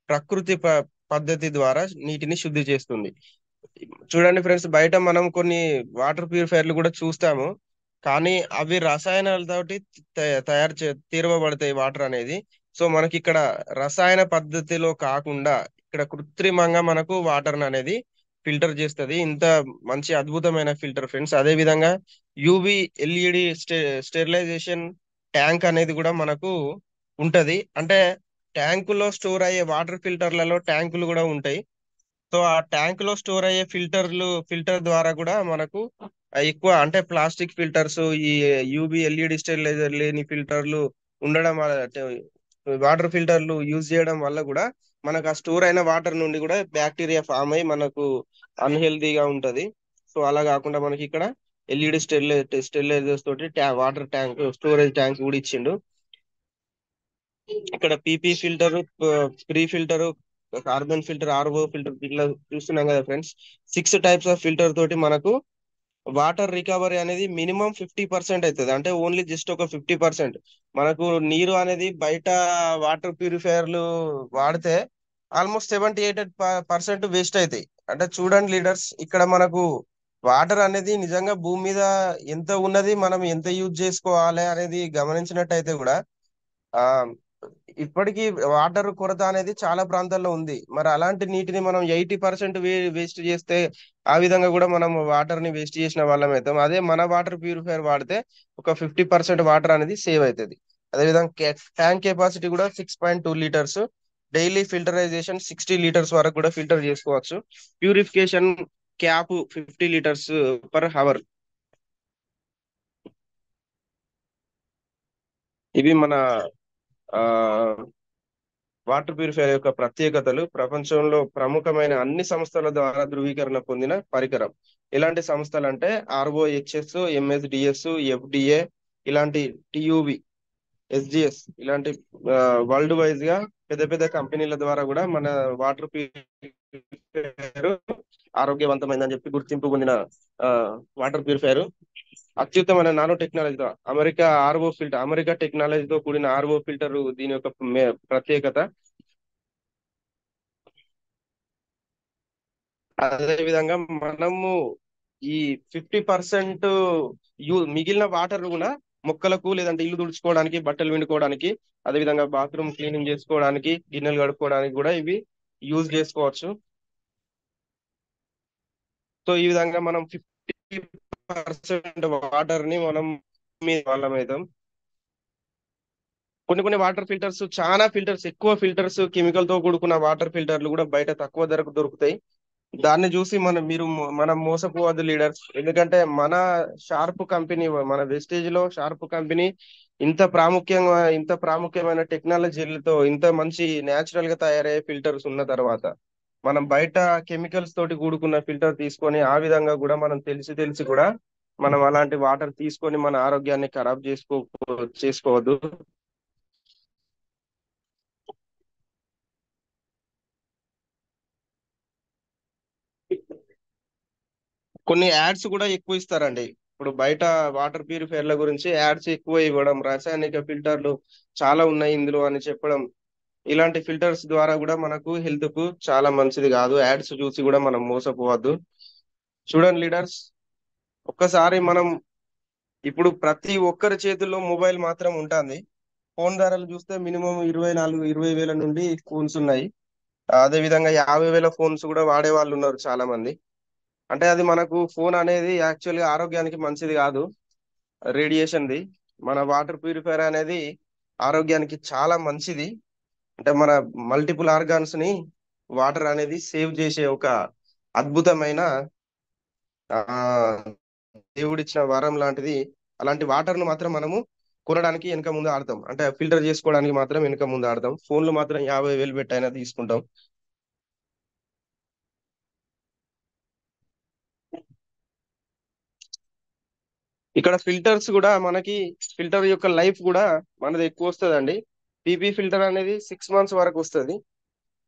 ప్రకృతి పద్ధతి ద్వారా నీటిని శుద్ధి చేస్తుంది. చూడండి ఫ్రెండ్స్, బయట మనం కొన్ని వాటర్ ప్యూరిఫైయర్లు కూడా చూస్తాము, కానీ అవి రసాయనాలతోటి తీరవబడతాయి వాటర్ అనేది. సో మనకి ఇక్కడ రసాయన పద్ధతిలో కాకుండా ఇక్కడ కృత్రిమంగా మనకు వాటర్ అనేది ఫిల్టర్ చేస్తుంది. ఇంత మంచి అద్భుతమైన ఫిల్టర్ ఫ్రెండ్స్. అదే విధంగా యూవి ఎల్ఈడి స్టెరిలైజేషన్ ట్యాంక్ అనేది కూడా మనకు ఉంటది. అంటే ట్యాంకులో స్టోర్ అయ్యే వాటర్ ఫిల్టర్లలో ట్యాంకులు కూడా ఉంటాయి. సో ఆ ట్యాంక్ లో స్టోర్ అయ్యే ఫిల్టర్ ద్వారా కూడా మనకు ఎక్కువ అంటే ప్లాస్టిక్ ఫిల్టర్స్, ఈ యూబి ఎల్ఈడి స్టెరిలైజర్ లేని ఫిల్టర్లు ఉండడం వాటర్ ఫిల్టర్లు యూజ్ చేయడం వల్ల కూడా మనకు ఆ స్టోర్ అయిన వాటర్ నుండి కూడా బ్యాక్టీరియా ఫామ్ అయ్యి మనకు అన్హెల్దీగా ఉంటది. సో అలా కాకుండా మనకి ఇక్కడ ఎల్ఈడి స్టెరిలైజర్స్ తోటి వాటర్ ట్యాంక్, స్టోరేజ్ ట్యాంక్ కూడా ఇచ్చిండు. ఇక్కడ PP filter, pre filter, carbon filter, RO filter ఇట్లా చూస్తున్నాం కదా ఫ్రెండ్స్. 6 టైప్స్ ఆఫ్ ఫిల్టర్ తోటి మనకు వాటర్ రికవరీ అనేది మినిమం 50% అవుతుంది. అంటే ఓన్లీ జస్ట్ ఒక 50%. మనకు నీరు అనేది బయట వాటర్ ప్యూరిఫైయర్లు వాడితే ఆల్మోస్ట్ 78% వేస్ట్ అవుతాయి. అంటే చూడండి లీడర్స్, ఇక్కడ మనకు వాటర్ అనేది నిజంగా భూమి మీద ఎంత ఉన్నది, మనం ఎంత యూజ్ చేసుకోవాలి అనేది గమనించినట్టయితే కూడా ఆ ఇప్పటికీ వాటర్ కొరత అనేది చాలా ప్రాంతాల్లో ఉంది. మరి అలాంటి నీటిని మనం 80% వేస్ట్ చేస్తే ఆ విధంగా కూడా మనం వాటర్ ని వేస్ట్ చేసిన వాళ్ళం అవుతాం. అదే మన వాటర్ ప్యూరిఫైయర్ వాడితే ఒక 50% వాటర్ అనేది సేవ్ అవుతుంది. అదేవిధంగా ట్యాంక్ కెపాసిటీ కూడా 6.2 లీటర్స్. డైలీ ఫిల్టరైజేషన్ 60 లీటర్స్ వరకు కూడా ఫిల్టర్ చేసుకోవచ్చు. Purification cap 50 litres per hour. ఇవి మన ఆ వాటర్ ప్యూరిఫైయర్ యొక్క ప్రత్యేకతలు. ప్రపంచంలో ప్రముఖమైన అన్ని సంస్థల ద్వారా ధృవీకరణ పొందిన పరికరం. ఇలాంటి సంస్థలు అంటే ఆర్ఓహెచ్ఎస్, ఎంఎస్డిఎస్, ఎఫ్డిఏ, ఇలాంటి టియువి, ఎస్జిఎస్, ఇలాంటి వరల్డ్ వైజ్ గా పెద్ద పెద్ద కంపెనీల ద్వారా కూడా మన వాటర్ ప్యూరిఫైయర్ ఆరోగ్యవంతమైందని చెప్పి గుర్తింపు పొందిన ఆ, వాటర్ ప్యూరిఫైయర్ అత్యుత్తమైన నానో టెక్నాలజీతో అమెరికా టెక్నాలజీతో కూడిన ఆర్ఓ ఫిల్టర్ దీని యొక్క ప్రత్యేకత. అదే విధంగా మనము ఈ 50% మిగిలిన వాటర్ కూడా మొక్కలకు, లేదంటే ఇల్లు తుడుచుకోవడానికి, బట్టలు పిండుకోవడానికి, అదే విధంగా బాత్రూమ్ క్లీనింగ్ చేసుకోవడానికి, గిన్నెలు కడుక్కోవడానికి కూడా ఇవి యూజ్ చేసుకోవచ్చు. సో ఈ విధంగా మనం 50% వాటర్ ని మనం మీద వాళ్ళం అవుతాం. కొన్ని కొన్ని వాటర్ ఫిల్టర్స్, చాలా ఫిల్టర్స్, ఎక్కువ ఫిల్టర్స్, కెమికల్ తో కూడుకున్న వాటర్ ఫిల్టర్లు కూడా బయట తక్కువ ధరకు దొరుకుతాయి. దాన్ని చూసి మనం మోసపోవద్దు లీడర్స్. ఎందుకంటే మన షార్ప్ కంపెనీ, మన వెస్టేజ్ లో షార్ప్ కంపెనీ ఇంత ప్రాముఖ్యమైన టెక్నాలజీలతో ఇంత మంచి నేచురల్ గా తయారయ్యే ఫిల్టర్స్ ఉన్న తర్వాత మనం బయట కెమికల్స్ తోటి కూడుకున్న ఫిల్టర్ తీసుకొని ఆ విధంగా కూడా మనం తెలిసి తెలిసి కూడా మనం అలాంటి వాటర్ తీసుకొని మన ఆరోగ్యాన్ని ఖరాబ్ చేసుకోవద్దు. కొన్ని యాడ్స్ కూడా ఎక్కువ ఇస్తారండి. ఇప్పుడు బయట వాటర్ ప్యూరిఫైయర్ల గురించి యాడ్స్ ఎక్కువ ఇవ్వడం, రాసాయనిక ఫిల్టర్లు చాలా ఉన్నాయి ఇందులో అని చెప్పడం, ఇలాంటి ఫిల్టర్స్ ద్వారా కూడా మనకు హెల్త్ కు చాలా మంచిది కాదు. యాడ్స్ చూసి కూడా మనం మోసపోవద్దు. చూడండి లీడర్స్, ఒక్కసారి మనం ఇప్పుడు ప్రతి ఒక్కరి చేతుల్లో మొబైల్ మాత్రం ఉంటుంది. ఫోన్ ధరలు చూస్తే మినిమం 20 వేల నుండి ఫోన్స్ ఉన్నాయి. అదే విధంగా 50 వేల ఫోన్స్ కూడా వాడే వాళ్ళు ఉన్నారు చాలా మంది. అంటే అది మనకు ఫోన్ అనేది యాక్చువల్గా ఆరోగ్యానికి మంచిది కాదు, రేడియేషన్ది. మన వాటర్ ప్యూరిఫైయర్ అనేది ఆరోగ్యానికి చాలా మంచిది. అంటే మన మల్టిపుల్ ఆర్గాన్స్ ని వాటర్ అనేది సేవ్ చేసే ఒక అద్భుతమైన ఆ దేవుడిచ్చిన వరం లాంటిది. అలాంటి వాటర్ ను మాత్రం మనము కొనడానికి వెనక ముందు ఆడతాం. అంటే ఫిల్టర్ చేసుకోవడానికి మాత్రం వెనక ముందు ఆడతాం. ఫోన్లు మాత్రం 50 వేలు పెట్టి అయినా తీసుకుంటాం. ఇక్కడ ఫిల్టర్స్ కూడా మనకి, ఫిల్టర్ యొక్క లైఫ్ కూడా మనది ఎక్కువ వస్తుందండి. పీపీ ఫిల్టర్ అనేది 6 మంత్స్ వరకు వస్తుంది.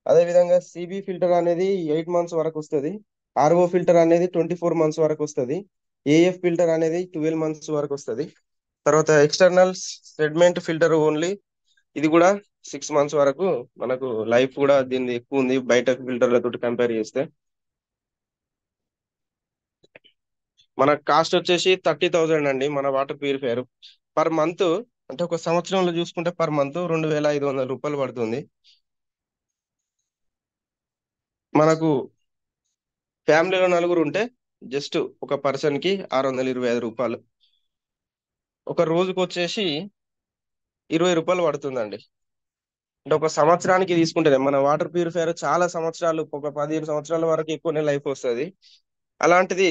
అదే విధంగా సిబి ఫిల్టర్ అనేది 8 మంత్స్ వరకు వస్తుంది. ఆర్ఓ ఫిల్టర్ అనేది 24 మంత్స్ వరకు వస్తుంది. ఏఎఫ్ ఫిల్టర్ అనేది 12 మంత్స్ వరకు వస్తుంది. తర్వాత ఎక్స్టర్నల్ సెగ్మెంట్ ఫిల్టర్ ఓన్లీ, ఇది కూడా 6 మంత్స్ వరకు మనకు లైఫ్ కూడా దీనిది ఎక్కువ ఉంది బయట ఫిల్టర్లతో కంపేర్ చేస్తే. మన కాస్ట్ వచ్చేసి 30,000 అండి మన వాటర్ ప్యూరిఫైయర్ పర్ మంత్. అంటే ఒక సంవత్సరంలో చూసుకుంటే పర్ మంత్ 2,500 రూపాయలు పడుతుంది. మనకు ఫ్యామిలీలో నలుగురు ఉంటే జస్ట్ ఒక పర్సన్ కి 625 రూపాయలు. ఒక రోజుకి వచ్చేసి 20 రూపాయలు పడుతుందండి. అంటే ఒక సంవత్సరానికి తీసుకుంటేనే మన వాటర్ ప్యూరిఫైయర్ చాలా సంవత్సరాలు, ఒక 15 సంవత్సరాల వరకు ఎక్కువనే లైఫ్ వస్తుంది. అలాంటిది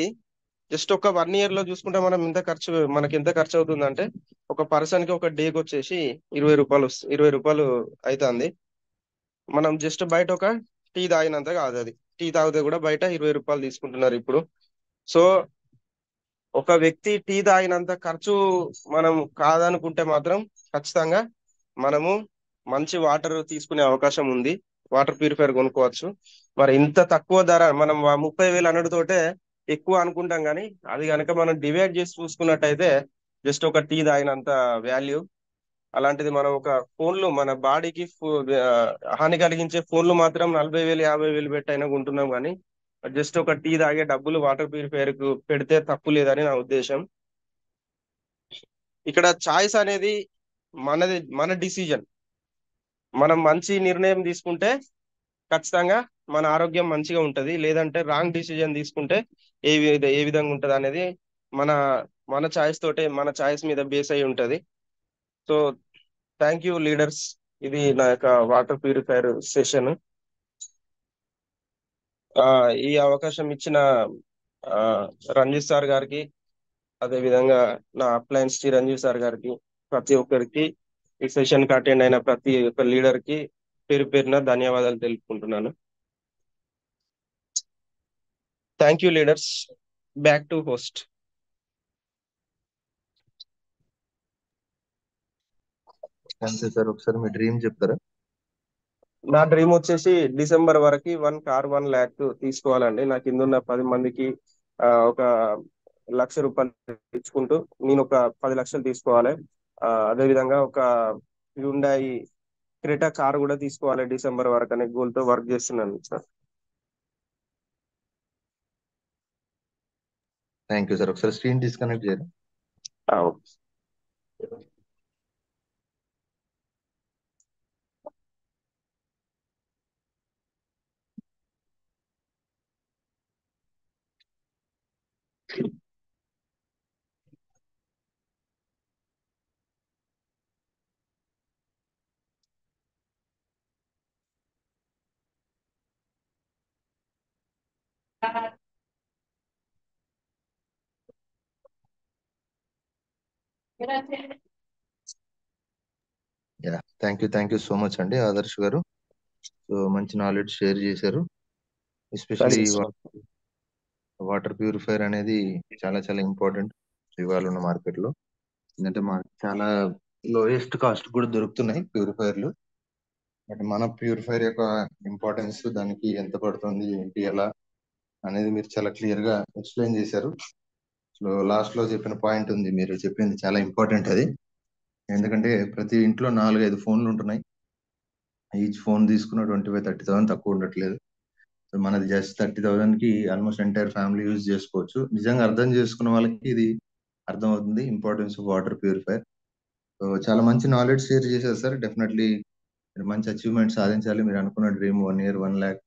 జస్ట్ ఒక 1 ఇయర్ లో చూసుకుంటే మనకి ఎంత ఖర్చు అవుతుందంటే ఒక పర్సన్ కి ఒక డేకి వచ్చేసి 20 రూపాయలు అవుతుంది. మనం జస్ట్ బయట ఒక టీ తాగినంత కాదు అది. టీ తాగితే కూడా బయట 20 రూపాయలు తీసుకుంటున్నారు ఇప్పుడు. సో ఒక వ్యక్తి టీ తాగినంత ఖర్చు మనం కాదనుకుంటే మాత్రం ఖచ్చితంగా మనము మంచి వాటర్ తీసుకునే అవకాశం ఉంది. వాటర్ ప్యూరిఫైయర్ కొనుక్కోవచ్చు. మరి ఇంత తక్కువ ధర మనం 30,000 అనుడుతోటే ఎక్కువ అనుకుంటాం, కానీ అది కనుక మనం డివైడ్ చేసి చూసుకున్నట్టయితే జస్ట్ ఒక టీ తాగినంత వాల్యూ. అలాంటిది మనం ఒక ఫోన్లు మన బాడీకి హాని కలిగించే ఫోన్లు మాత్రం 40,000 50,000 పెట్టి అయినా కొంటున్నాం. కానీ జస్ట్ ఒక టీ తాగే డబ్బులు వాటర్ ప్యూరిఫైయర్ కు పెడితే తప్పు లేదని నా ఉద్దేశం. ఇక్కడ చాయిస్ అనేది మన డిసిజన్. మనం మంచి నిర్ణయం తీసుకుంటే ఖచ్చితంగా మన ఆరోగ్యం మంచిగా ఉంటది. లేదంటే రాంగ్ డిసిజన్ తీసుకుంటే ఏ విధంగా ఉంటది అనేది మన మన చాయిస్ తోటే, మన చాయిస్ మీద బేస్ అయి ఉంటది. So thank you leaders. ఇది నా యొక్క వాటర్ ప్యూరిఫైయర్ సెషన్. ఈ అవకాశం ఇచ్చిన ఆ, రంజిత్ సార్ గారికి, అదే విధంగా నా అప్లయన్స్ చిరంజీవి సార్ గారికి, ప్రతి ఒక్కరికి, ఈ సెషన్ కి అటెండ్ అయిన ప్రతి ఒక్క లీడర్ కి పేరు పేరున ధన్యవాదాలు తెలుపుకుంటున్నాను. Thank you leaders. Back to host. అంతే సార్, ఒకసారి మీ డ్రీమ్ చెప్తారా? నా డ్రీమ్ వచ్చేసి డిసెంబర్ వరకు 1 lakh తీసుకోవాలండి. నా కింద ఉన్న 10 మందికి ఒక ₹1,00,000 ఇచ్చుకుంటూ నేను ఒక 10 లక్షలు తీసుకోవాలి. అదే విధంగా ఒక హ్యుండాయి క్రెటా కార్ కూడా తీసుకోవాలి డిసెంబర్ వరకు అనే గోల్ తో వర్క్ చేస్తున్నాను సార్. Thank you sir. ఒకసారి స్క్రీన్ డిస్కనెక్ట్ చేయరా? Okay. Thank you so much అండి ఆదర్శ్ గారు. సో మంచి నాలెడ్జ్ షేర్ చేశారు. ఎస్పెషలీ వాటర్ ప్యూరిఫైయర్ అనేది చాలా చాలా ఇంపార్టెంట్ ఇవాళ ఉన్న మార్కెట్ లో. ఎందుకంటే మనకు చాలా లోయెస్ట్ కాస్ట్ కూడా దొరుకుతున్నాయి ప్యూరిఫైయర్లు. బట్ మన ప్యూరిఫైయర్ యొక్క ఇంపార్టెన్స్, దానికి ఎంత పడుతుంది, ఏంటి, ఎలా అనేది మీరు చాలా క్లియర్ గా ఎక్స్ప్లెయిన్ చేశారు. సో లాస్ట్ లో చెప్పిన పాయింట్ ఉంది, మీరు చెప్పింది చాలా ఇంపార్టెంట్ అది. ఎందుకంటే ప్రతి ఇంట్లో 4-5 ఫోన్లు ఉంటున్నాయి. ఈచ్ ఫోన్ తీసుకున్న 25,000-30,000 తక్కువ ఉండట్లేదు. సో మనది జస్ట్ 30,000 కి ఆల్మోస్ట్ ఎంటైర్ ఫ్యామిలీ యూజ్ చేసుకోవచ్చు. నిజంగా అర్థం చేసుకున్న వాళ్ళకి ఇది అర్థం అవుతుంది, importance of water purifier. So చాలా మంచి నాలెడ్జ్ షేర్ చేశారు సార్. డెఫినెట్లీ మీరు మంచి అచీవ్మెంట్ సాధించాలి. మీరు అనుకున్న డ్రీమ్ 1 year 1 lakh,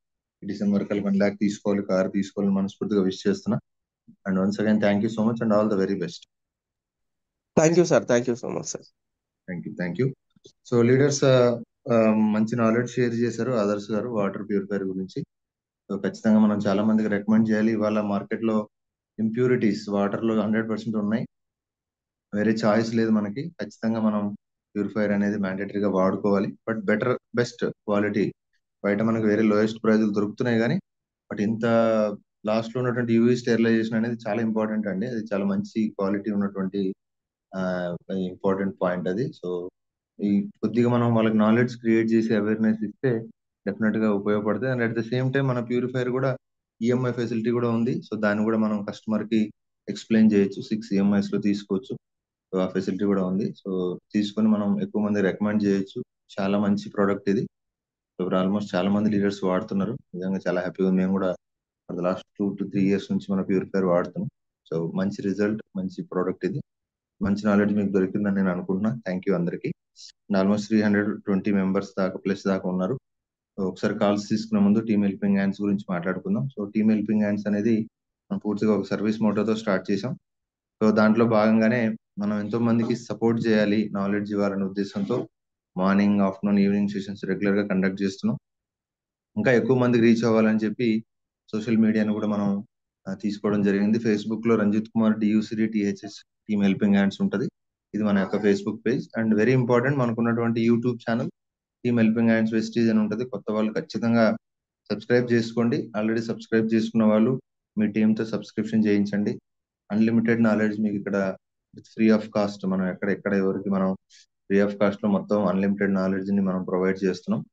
డిసెంబర్ కల్లా 1 lakh తీసుకోవాలి, కార్ తీసుకోవాలని మనస్ఫూర్తిగా విష్ చేస్తున్నా. And once again thank you so much and all the very best. Thank you sir. Thank you so much sir. Thank you. So leaders మంచి knowledge share చేశారు ఆదర్శ్ గారు water purifier గురించి. So ఖచ్చితంగా మనం చాలా మందికి రికమెండ్ చేయాలి. ఇవాళ మార్కెట్ లో ఇంప్యూరిటీస్ వాటర్ లో 100% ఉన్నాయి. వేరే చాయిస్ లేదు మనకి. ఖచ్చితంగా మనం ప్యూరిఫైయర్ అనేది మ్యాండేటరీగా వాడుకోవాలి. బట్ బెస్ట్ క్వాలిటీ బయట మనకు వేరే లోయెస్ట్ ప్రైజులు దొరుకుతున్నాయి కానీ, బట్ ఇంత లాస్ట్ లో ఉన్నటువంటి యూవీ స్టెరిలైజేషన్ అనేది చాలా ఇంపార్టెంట్ అండి. అది చాలా మంచి క్వాలిటీ ఉన్నటువంటి ఇంపార్టెంట్ పాయింట్ అది. సో ఈ కొద్దిగా మనం వాళ్ళకి నాలెడ్జ్ క్రియేట్ చేసి అవేర్నెస్ ఇస్తే డెఫినెట్ గా ఉపయోగపడుతుంది. And at the same time మన ప్యూరిఫైయర్ కూడా ఈఎంఐ ఫెసిలిటీ కూడా ఉంది. సో దాన్ని కూడా మనం కస్టమర్ కి ఎక్స్ప్లెయిన్ చేయొచ్చు. 6 EMIs లో తీసుకోవచ్చు. సో ఆ ఫెసిలిటీ కూడా ఉంది. సో తీసుకొని మనం ఎక్కువ మంది రికమెండ్ చేయొచ్చు. చాలా మంచి ప్రోడక్ట్ ఇది. సో ఆల్మోస్ట్ చాలా మంది లీడర్స్ వాడుతున్నారు. నిజంగా చాలా హ్యాపీగా ఉంది. మేము కూడా for the last 2 to 3 years నుంచి మన ప్యూరిఫైయర్ వాడుతున్నాం. సో మంచి రిజల్ట్, మంచి ప్రోడక్ట్ ఇది. మంచి నాలెడ్జ్ మీకు దొరికిందని నేను అనుకుంటున్నా. థ్యాంక్ యూ అందరికి. ఆల్మోస్ట్ 320 మెంబర్స్ దాకా ప్లస్ దాకా ఉన్నారు. ఒకసారి కాల్స్ తీసుకునే ముందు టీమ్ హెల్పింగ్ హ్యాండ్స్ గురించి మాట్లాడుకుందాం. సో టీమ్ హెల్పింగ్ హ్యాండ్స్ అనేది మనం పూర్తిగా ఒక సర్వీస్ మోటోతో స్టార్ట్ చేసాం. సో దాంట్లో భాగంగానే మనం ఎంతో మందికి సపోర్ట్ చేయాలి, నాలెడ్జ్ ఇవ్వాలనే ఉద్దేశంతో morning, afternoon, evening sessions regular గా కండక్ట్ చేస్తున్నాం. ఇంకా ఎక్కువ మందికి రీచ్ అవ్వాలని చెప్పి సోషల్ మీడియాను కూడా మనం తీసుకోవడం జరిగింది. ఫేస్బుక్ లో Ranjith Kumar DUCD THS team helping hands ఉంటది. ఇది మన యొక్క Facebook page. And very important, మనకున్నటువంటి YouTube channel team helping hands Vestige అని ఉంటుంది. కొత్త వాళ్ళు ఖచ్చితంగా సబ్స్క్రైబ్ చేసుకోండి. ఆల్రెడీ సబ్స్క్రైబ్ చేసుకున్న వాళ్ళు మీ టీంతో సబ్స్క్రిప్షన్ చేయించండి. అన్లిమిటెడ్ నాలెడ్జ్ మీకు ఇక్కడ ఫ్రీ ఆఫ్ కాస్ట్. మనం ఎక్కడ ఎవరికి మనం ఫ్రీ ఆఫ్ కాస్ట్ లో మొత్తం అన్లిమిటెడ్ నాలెడ్జ్ ని మనం ప్రొవైడ్ చేస్తున్నాం.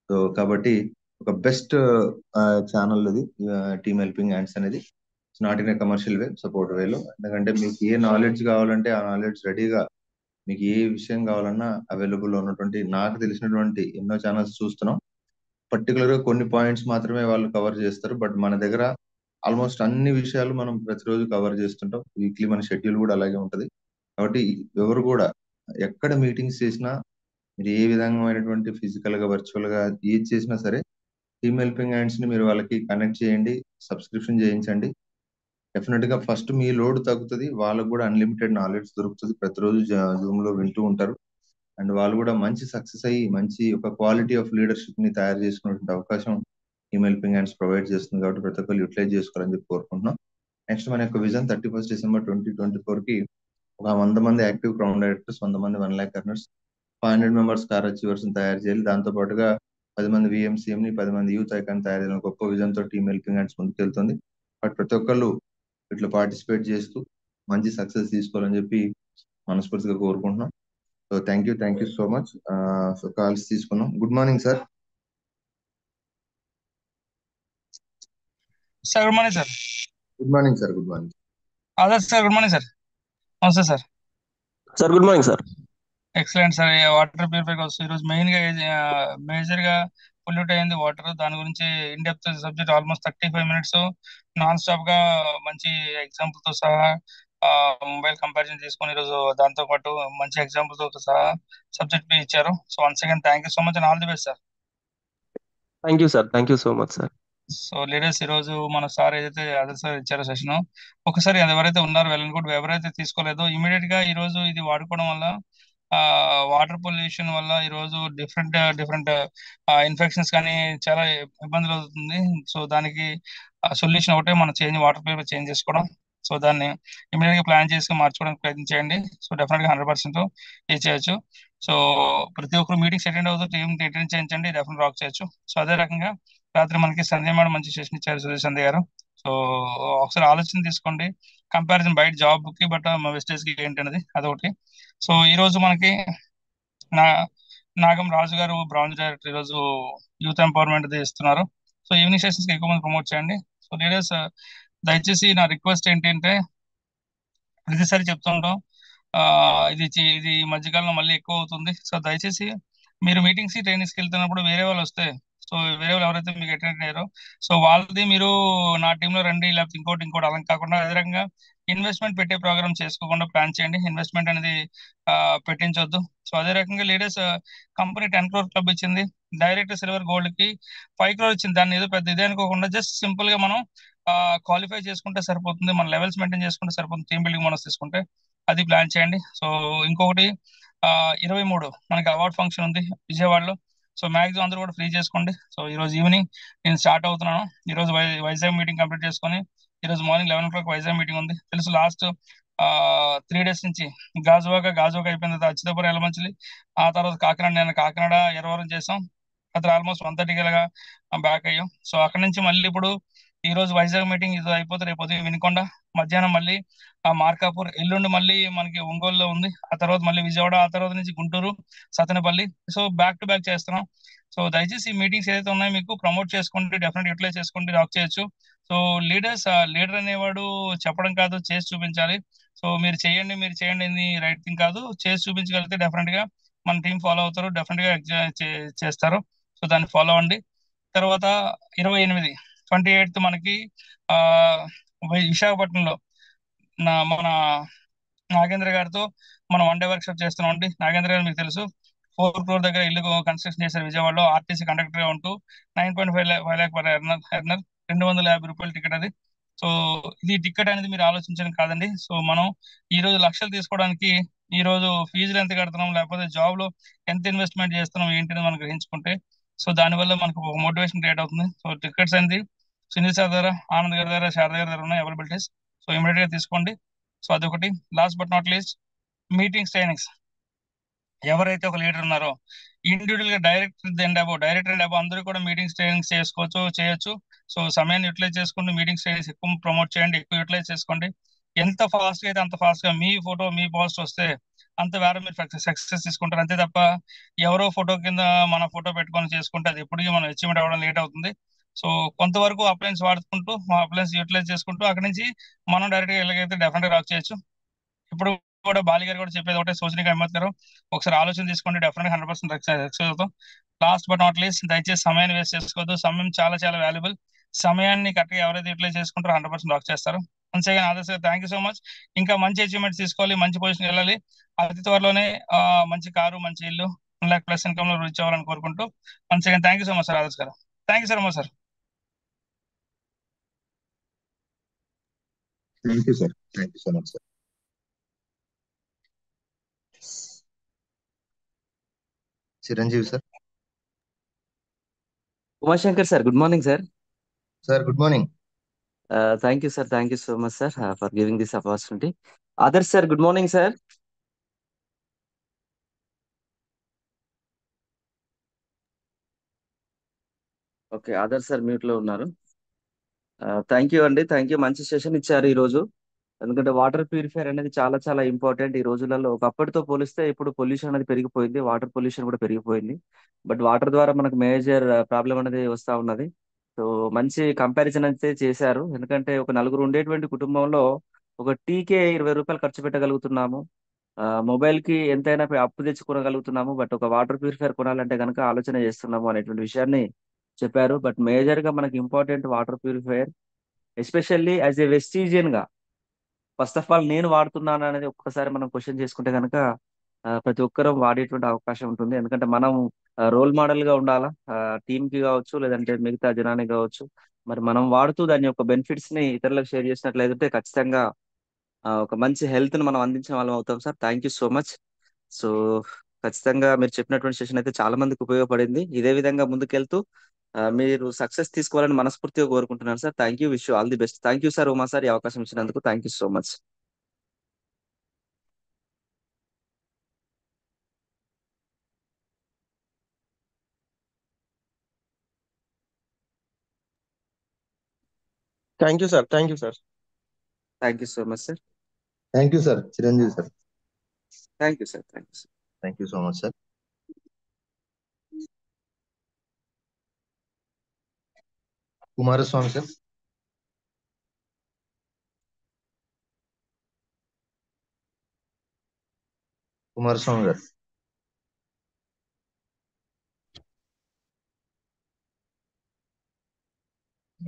సో కాబట్టి ఒక బెస్ట్ ఛానల్ ఇది టీమ్ హెల్పింగ్ హ్యాండ్స్ అనేది. It's not in a commercial way, support వేలో. ఎందుకంటే మీకు ఏ నాలెడ్జ్ కావాలంటే ఆ నాలెడ్జ్ రెడీగా, మీకు ఏ విషయం కావాలన్నా అవైలబుల్ ఉన్నటువంటి, నాకు తెలిసినటువంటి ఎన్నో ఛానల్స్ చూస్తున్నాం. పర్టికులర్ గా కొన్ని పాయింట్స్ మాత్రమే వాళ్ళు కవర్ చేస్తారు. బట్ మన దగ్గర ఆల్మోస్ట్ అన్ని విషయాలు మనం ప్రతిరోజు కవర్ చేస్తుంటాం. వీక్లీ మన షెడ్యూల్ కూడా అలాగే ఉంటది. కాబట్టి ఎవరు కూడా ఎక్కడ మీటింగ్స్ చేసినా మీరు ఏ విధమైనటువంటి ఫిజికల్ గా వర్చువల్ గా ఏది చేసినా సరే టీమ్ హెల్పింగ్ హ్యాండ్స్ ని మీరు వాళ్ళకి కనెక్ట్ చేయండి, సబ్స్క్రిప్షన్ చేయించండి. డెఫినెట్ గా ఫస్ట్ మీ లోడ్ తగ్గుతుంది, వాళ్ళకు కూడా అన్లిమిటెడ్ నాలెడ్జ్ దొరుకుతుంది. ప్రతిరోజు జూమ్ లో వింటూ ఉంటారు. అండ్ వాళ్ళు కూడా మంచి సక్సెస్ అయ్యి మంచి ఒక క్వాలిటీ ఆఫ్ లీడర్షిప్ ని తయారు చేసుకునేటువంటి అవకాశం టీమ్ హెల్పింగ్ హ్యాండ్స్ ప్రొవైడ్ చేస్తుంది. కాబట్టి ప్రతి ఒక్కరు యూటిలైజ్ చేసుకోవాలని చెప్పి కోరుకుంటున్నాం. నెక్స్ట్ మన యొక్క విజన్ 31 డిసెంబర్ 2024 ఒక 100 మంది యాక్టివ్ క్రౌన్ డైరెక్టర్స్, 100 మంది 1 lakh earners, 500 members car achievers తయారు చేయాలి. దాంతో పాటుగా 10 మంది VMCM ని, 10 మంది యూత్ ఐకాన్ తయారు చేయాలని గొప్ప విజన్ తో టీమ్ హెల్పింగ్ హ్యాండ్స్ ముందుకెళ్తుంది. బట్ ప్రతి ఒక్కళ్ళు ఇట్లా పార్టిసిపేట్ చేస్తూ మంచి సక్సెస్ తీసుకోవాలని చెప్పి మనస్ఫూర్తిగా కోరుకుంటున్నాం. So thank you so much. So calls తీసుకున్నాం. Good morning sir. Sir good morning sir. Good morning sir. Good morning. Adarsh sir good morning sir. Namaste sir. Sir good morning sir. Excellent sir. Water purify కోసం ఈరోజు major గా pollute అయింది water. దాని గురించి in depth subject almost 35 minutes non stop గా మంచి example తో సహా మొబైల్ కంపారిజన్ తీసుకొని ఈరోజు దాంతో పాటు మంచి ఎగ్జాంపుల్ తో సహా సబ్జెక్ట్ ఇచ్చారు. So once again thank you so much and all the best sir. Thank you sir. Thank you so much sir. So leaders ఈ రోజు మన సార్ ఏదైతే ఆదర్శ్ సార్ ఇచ్చారో సెషన్, ఒకసారి ఎవరైతే ఉన్నారో వెళ్ళని కూడా ఎవరైతే తీసుకోలేదో ఇమీడియట్ గా ఈ రోజు ఇది వాడుకోవడం వల్ల వాటర్ పొల్యూషన్ వల్ల ఈ రోజు డిఫరెంట్ ఇన్ఫెక్షన్స్ కానీ చాలా ఇబ్బందులు అవుతుంది. సో దానికి సొల్యూషన్ ఒకటే మన వాటర్ ప్యూరిఫై చేంజ్ చేసుకోవడం. సో దాన్ని ఇమీడియట్ గా ప్లాన్ చేసి మార్చుకోవడానికి ప్రయత్నించండి. సో డెఫినెట్ గా 100% ఇది చేయొచ్చు. సో ప్రతి ఒక్కరు మీటింగ్స్ అటెండ్ అవుతూ టీమ్ అటెండ్ చేయించండి, డెఫినెట్ రాక్ చేయొచ్చు. సో అదే రకంగా రాత్రి మనకి సంధ్య మేడం మంచి సెషన్ ఇచ్చారు, సురేష్ సంధ్య గారు. సో ఒకసారి ఆలోచన తీసుకోండి, కంపారిజన్ బయట జాబ్ కి బట్ వెస్టేజ్ కి ఏంటి అనేది అదొకటి. సో ఈ రోజు మనకి నా నాగం రాజు గారు బ్రాంజ్ డైరెక్టర్ ఈ రోజు యూత్ ఎంపవర్మెంట్ ఇస్తున్నారు. సో ఈవినింగ్ సెషన్స్ కి ఎక్కువ మంది ప్రమోట్ చేయండి. సో లీడర్స్ దయచేసి నా రిక్వెస్ట్ ఏంటంటే ప్రతిసారి చెప్తుంటాం, ఇది ఈ మధ్యకాలంలో మళ్ళీ ఎక్కువ అవుతుంది. సో దయచేసి మీరు మీటింగ్స్ ట్రైనింగ్స్కి వెళ్తున్నప్పుడు వేరే వాళ్ళు వస్తే, సో వేరే వాళ్ళు ఎవరైతే మీకు అటెండ్ అయ్యారో సో వాళ్ళది మీరు నా టీంలో రండి, లేకపోతే ఇంకోటి అలా కాకుండా అదే రకంగా ఇన్వెస్ట్మెంట్ పెట్టే ప్రోగ్రామ్ చేసుకోకుండా ప్లాన్ చేయండి. ఇన్వెస్ట్మెంట్ అనేది పెట్టించొద్దు. సో అదే రకంగా లీడర్స్ కంపెనీ 10 crore క్లబ్ ఇచ్చింది, డైరెక్ట్ సిల్వర్ గోల్డ్ కి 5 crore ఇచ్చింది. దాన్ని ఏదో పెద్ద ఇదే అనుకోకుండా జస్ట్ సింపుల్ గా మనం క్వాలిఫై చేసుకుంటే సరిపోతుంది, మన లెవెల్స్ మెయింటైన్ చేసుకుంటే సరిపోతుంది. టీమ్ బిల్డింగ్ మనస్ తీసుకుంటే అది ప్లాన్ చేయండి. సో ఇంకొకటి 23 మనకి అవార్డ్ ఫంక్షన్ ఉంది విజయవాడలో. సో మ్యాక్సిమం అందరూ కూడా ఫ్రీ చేసుకోండి. సో ఈ రోజు ఈవినింగ్ నేను స్టార్ట్ అవుతున్నాను. ఈ రోజు వైజాగ్ మీటింగ్ కంప్లీట్ చేసుకొని ఈ రోజు మార్నింగ్ 11 o'clock వైజాగ్ మీటింగ్ ఉంది. తెలుసు లాస్ట్ 3 days నుంచి గాజువాక అయిపోయిన తర్వాత అచ్యుతాపురం ఎలమంచిలి, ఆ తర్వాత కాకినాడ ఎర్రవరం చేసాం. అక్కడ ఆల్మోస్ట్ 1:30 గలగా బ్యాక్ అయ్యాం. సో అక్కడ నుంచి మళ్ళీ ఇప్పుడు ఈ రోజు వైజాగ్ మీటింగ్ ఇది అయిపోతే రేపు ఉదయం వినుకొండ, మధ్యాహ్నం మళ్ళీ మార్కాపూర్, ఎల్లుండి మళ్ళీ మనకి ఒంగోలులో ఉంది, ఆ తర్వాత మళ్ళీ విజయవాడ, ఆ తర్వాత నుంచి Guntur, Sattenapalli. So back to back చేస్తున్నాం. సో దయచేసి ఈ మీటింగ్స్ ఏదైతే ఉన్నాయో మీకు ప్రమోట్ చేసుకోండి, డెఫినెట్ యూటిలైజ్ చేసుకోండి, రాక్ చేయొచ్చు. సో లీడర్ అనేవాడు చెప్పడం కాదు, చేసి చూపించాలి. సో మీరు చేయండి రైట్ థింగ్ కాదు, చేసి చూపించగలిగితే డెఫినెట్ గా మన టీం ఫాలో అవుతారు, డెఫినెట్ గా చేస్తారు. సో దాన్ని ఫాలో అవ్వండి. తర్వాత 28 మనకి ఆ విశాఖపట్నంలో మన నాగేంద్ర గారితో మనం 1 day వర్క్షాప్ చేస్తున్నాం అండి. నాగేంద్ర గారు మీకు తెలుసు, 4 crore దగ్గర ఇల్లు కన్స్ట్రక్షన్ చేశారు విజయవాడలో, ఆర్టీసీ కండక్టర్ గా ఉంటూ 9.5 lakh పర్ ఎర్నర్, 250 రూపాయలు టికెట్ అది. సో ఇది టికెట్ అనేది మీరు ఆలోచించడం కాదండి. సో మనం ఈ రోజు లక్షలు తీసుకోవడానికి ఈ రోజు ఫీజులు ఎంత కడుతున్నాం, లేకపోతే జాబ్ లో ఎంత ఇన్వెస్ట్మెంట్ చేస్తున్నాం ఏంటిని మనం గ్రహించుకుంటే సో దానివల్ల మనకు ఒక మోటివేషన్ క్రియేట్ అవుతుంది. సో టికెట్స్ అనేది సునీల్ సార్ దగ్గర, ఆనంద్ గారి దగ్గర, శారద గారి దగ్గర ఉన్నాయి అవైలబిలిటీస్. సో ఇమీడియట్ గా తీసుకోండి. సో అదొకటి. Last but not least meetings trainings, ఎవరైతే ఒక లీడర్ ఉన్నారో ఇండివిజువల్ గా డైరెక్టర్ అండ్ అబో అందరూ కూడా మీటింగ్స్ ట్రైనింగ్స్ చేయొచ్చు. సో సమయాన్ని యూటిలైజ్ చేసుకుంటూ మీటింగ్స్ ట్రైనింగ్స్ ఎక్కువ ప్రమోట్ చేయండి, ఎక్కువ యూటిలైజ్ చేసుకోండి. ఎంత ఫాస్ట్ గా అయితే అంత ఫాస్ట్ గా మీ ఫోటో మీ పోస్ట్ వస్తే అంత వేరే మీరు సక్సెస్ తీసుకుంటారు. అంతే తప్ప ఎవరో ఫోటో కింద మన ఫోటో పెట్టుకొని చేసుకుంటే అది ఎప్పటికీ మనం అచీవ్మెంట్ అవ్వడం లేట్ అవుతుంది. సో కొంతవరకు అప్లయన్స్ వాడుకుంటూ అప్లయన్స్ యూటిలైజ్ చేసుకుంటూ అక్కడి నుంచి మనం డైరెక్ట్ గా ఎలాగైతే డెఫినెట్ గా రాక్ చేయొచ్చు. ఇప్పుడు కూడా బాలి గారు కూడా చెప్పేది ఒకటే, సోచనీయ అహ్మద్ గారు ఒకసారి ఆలోచన తీసుకోండి, డెఫినెట్ 100% సక్సెస్ అవుతాం. లాస్ట్ బట్ నాట్ లీస్ట్, దయచేసి సమయాన్ని వేస్ట్ చేసుకోవద్దు. సమయం చాలా చాలా వాల్యుబుల్. సమయాన్ని కరెక్ట్గా ఎవరైతే యూటిలైజ్ చేసుకుంటారో 100% రాక్ చేస్తారు. వన్స్ అగైన్ ఆదర్శ్ గారు థ్యాంక్ యూ సో మచ్. ఇంకా మంచి అచీవ్మెంట్స్ తీసుకోవాలి, మంచి పొజిషన్ వెళ్ళాలి. అతి త్వరలోనే మంచి కారు, మంచి ఇల్లు, 1,00,000+ ఇన్కమ్ లో రీచ్ అవ్వాలని కోరుకుంటూ once again thank you so much sir Adarsh గారు. Thank you so much sir. Thank you sir, thank you so much sir. Chiranjeevi sir. Umashankar sir, good morning sir. Sir good morning. Thank you sir, thank you so much sir for giving this opportunity. Adarsh sir, good morning sir. Okay, Adarsh sir mute లో ఉన్నారు. Thank you అండి, thank you. మంచి session ఇచ్చారు ఈ రోజు. ఎందుకంటే water purifier అనేది చాలా చాలా ఇంపార్టెంట్ ఈ రోజులలో. ఒకప్పటితో పోలిస్తే ఇప్పుడు పొల్యూషన్ అనేది పెరిగిపోయింది, వాటర్ పొల్యూషన్ కూడా పెరిగిపోయింది. బట్ వాటర్ ద్వారా మనకు మేజర్ ప్రాబ్లం అనేది వస్తూ ఉన్నది. సో మంచి కంపారిజన్ అయితే చేశారు. ఎందుకంటే ఒక నలుగురు ఉండేటువంటి కుటుంబంలో ఒక టీకే 20 రూపాయలు ఖర్చు పెట్టగలుగుతున్నాము. మొబైల్ కి ఎంతైనా అప్పు తెచ్చుకోగలుగుతున్నాము. బట్ ఒక వాటర్ ప్యూరిఫైర్ కొనాలంటే కనుక ఆలోచన చేస్తున్నాము అనేటువంటి విషయాన్ని చెప్పారు. బట్ మేజర్ గా మనకి important water purifier, especially as a Vestigian గా. ఫస్ట్ ఆఫ్ ఆల్ నేను వాడుతున్నాను అనేది ఒక్కసారి మనం క్వశ్చన్ చేసుకుంటే కనుక ప్రతి ఒక్కరూ వాడేటువంటి అవకాశం ఉంటుంది. ఎందుకంటే మనం రోల్ మోడల్ గా ఉండాలా, టీమ్ కి కావచ్చు, లేదంటే మిగతా జనానికి కావచ్చు. మరి మనం వాడుతూ దాని యొక్క బెనిఫిట్స్ ని ఇతరులకు షేర్ చేసినట్లయితే ఖచ్చితంగా ఒక మంచి హెల్త్ ని మనం అందించిన వాళ్ళం అవుతాం sir. Thank you so much. So ఖచ్చితంగా మీరు చెప్పినటువంటి సెషన్ అయితే చాలా మందికి ఉపయోగపడింది. ఇదే విధంగా ముందుకెళ్తూ మీరు సక్సెస్ తీసుకోవాలని మనస్ఫూర్తిగా కోరుకుంటున్నాను sir. Thank you, wish you all the best. Thank you sir, Uma sir, ఈ అవకాశం ఇచ్చినందుకు thank you so much. Thank you sir, thank you sir. Thank you so much sir. Thank you sir, Chiranjeevi sir. Thank you sir, thank you sir. Thank you so much sir. Kumaraswamy sir. Kumaraswamy గారు.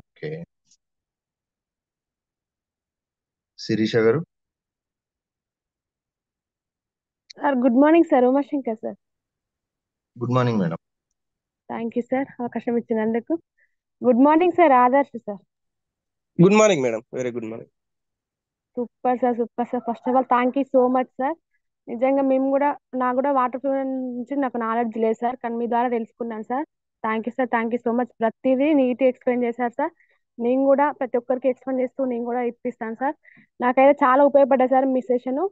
Okay. Sirisha గారు. Sir good morning sir, Umashankar sir. Good morning madam. Thank you sir అవకాశం ఇచ్చినందుకు. Good morning sir, Adarsh sir. Good morning madam, very good morning. Super sir, super sir. First of all thank you so much sir. నిజంగా నాకు కూడా water flow నుంచి నాకు knowledge లేదు sir, కానీ మీ ద్వారా తెలుసుకున్నాను sir. Thank you sir, thank you so much. ప్రతిదీ నీట్గా ఎక్స్ప్లెయిన్ చేశారు సార్. నేను కూడా ప్రతి ఒక్కరికి ఎక్స్ప్లెయిన్ చేస్తూ నేను కూడా ఇప్పిస్తాను సార్. నాకైతే చాలా ఉపయోగపడ్డాయి సార్ మీ session.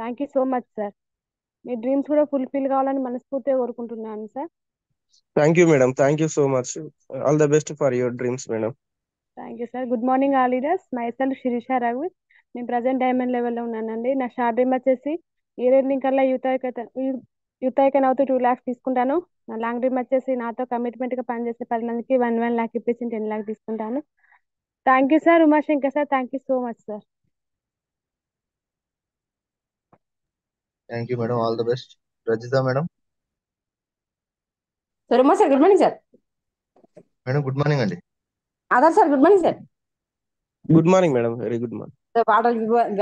Thank you so much sir. మీ డ్రీమ్స్ కూడా ఫుల్ఫిల్ కావాలని మనస్ఫూర్తిగా కోరుకుంటున్నాను sir. Thank you madam, thank you so much. All the best for your dreams madam. Thank you sir. Good morning all leaders. Myself Sirisha Raghu. నేను present diamond లెవెల్లో ఉన్నానండి. నా short dream వచ్చేసి ఇయర్ ఎండింగ్ కల్లా youth icon అవుతూ 2 lakhs తీసుకుంటాను. నా long dream వచ్చేసి నాతో కమిట్మెంట్ గా పనిచేసే 10 మందికి 1 lakh ఇప్పించి 10 lakh తీసుకుంటాను. Thank you sir, Umashankar sir. Thank you so much sir. Thank you madam, all the best. Rajitha madam. Sir Uma sir good morning sir. Madam good morning అండి. Aadhar sir good morning sir. Good morning madam, very good morning. Sir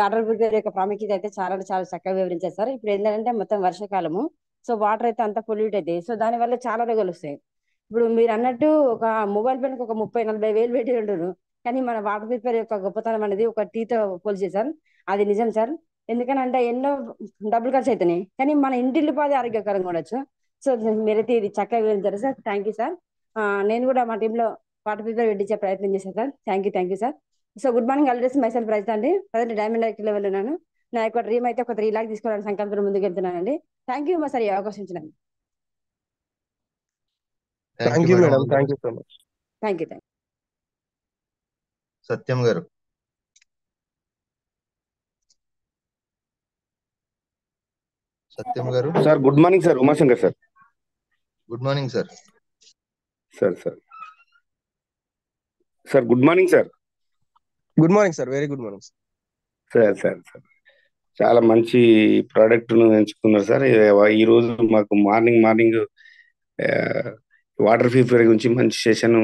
water purifier యొక్క ప్రాముఖ్యత అయితే చాలా అంటే చాలా చక్కగా వివరించారు sir. ఇప్పుడు ఏంటంటే మొత్తం వర్షాకాలము, సో వాటర్ అయితే అంత పొల్యూట్ అయితే, సో దాని వల్ల చాలా రోగాలు వస్తాయి. ఇప్పుడు మీరు అన్నట్టు ఒక మొబైల్ ఫోన్ ఒక 30-40 వేలు పెట్టి ఉంటారు, కానీ మన వాటర్ ప్యూరిఫైయర్ యొక్క గొప్పతనం అనేది ఒక టీతో పోల్చే సార్. అది నిజం సార్. ఎందుకనంటే ఎన్నో డబ్బులు ఖర్చు అవుతున్నాయి, కానీ మన ఇంటిల్లి పాది ఆరోగ్యకరంగా ఉండొచ్చు. సో మీరైతే ఇది చక్కగా వివరించారు సార్. Thank you sir. నేను కూడా మా టీంలో వాటర్ ప్యూరిఫైయర్ పెట్టించే ప్రయత్నం చేశాను sir. Thank you sir. So good morning already my self right అండి. ప్రజెంట్ డైమండ్ డైరెక్టర్ లెవెల్ ఉన్నాను. నా యొక్క డ్రీమ్ అయితే ఒక 3 lakh తీసుకోవాలని సంకల్పంతో ముందుకు వెళ్తున్నానండి. థ్యాంక్ యూ సార్ ఈ అవకాశం ఇచ్చినందుకు. Thank you madam, thank you so much. Thank you. Satyam గారు. సత్యం గారు. Sir good morning sir, Umashankar sir. Good morning sir. Sir sir good morning sir. Good morning sir, very good morning sir. చాలా మంచి product ను ఎంచుకున్నారు sir. ఈ రోజు మాకు morning water purifier గురించి మంచి సెషన్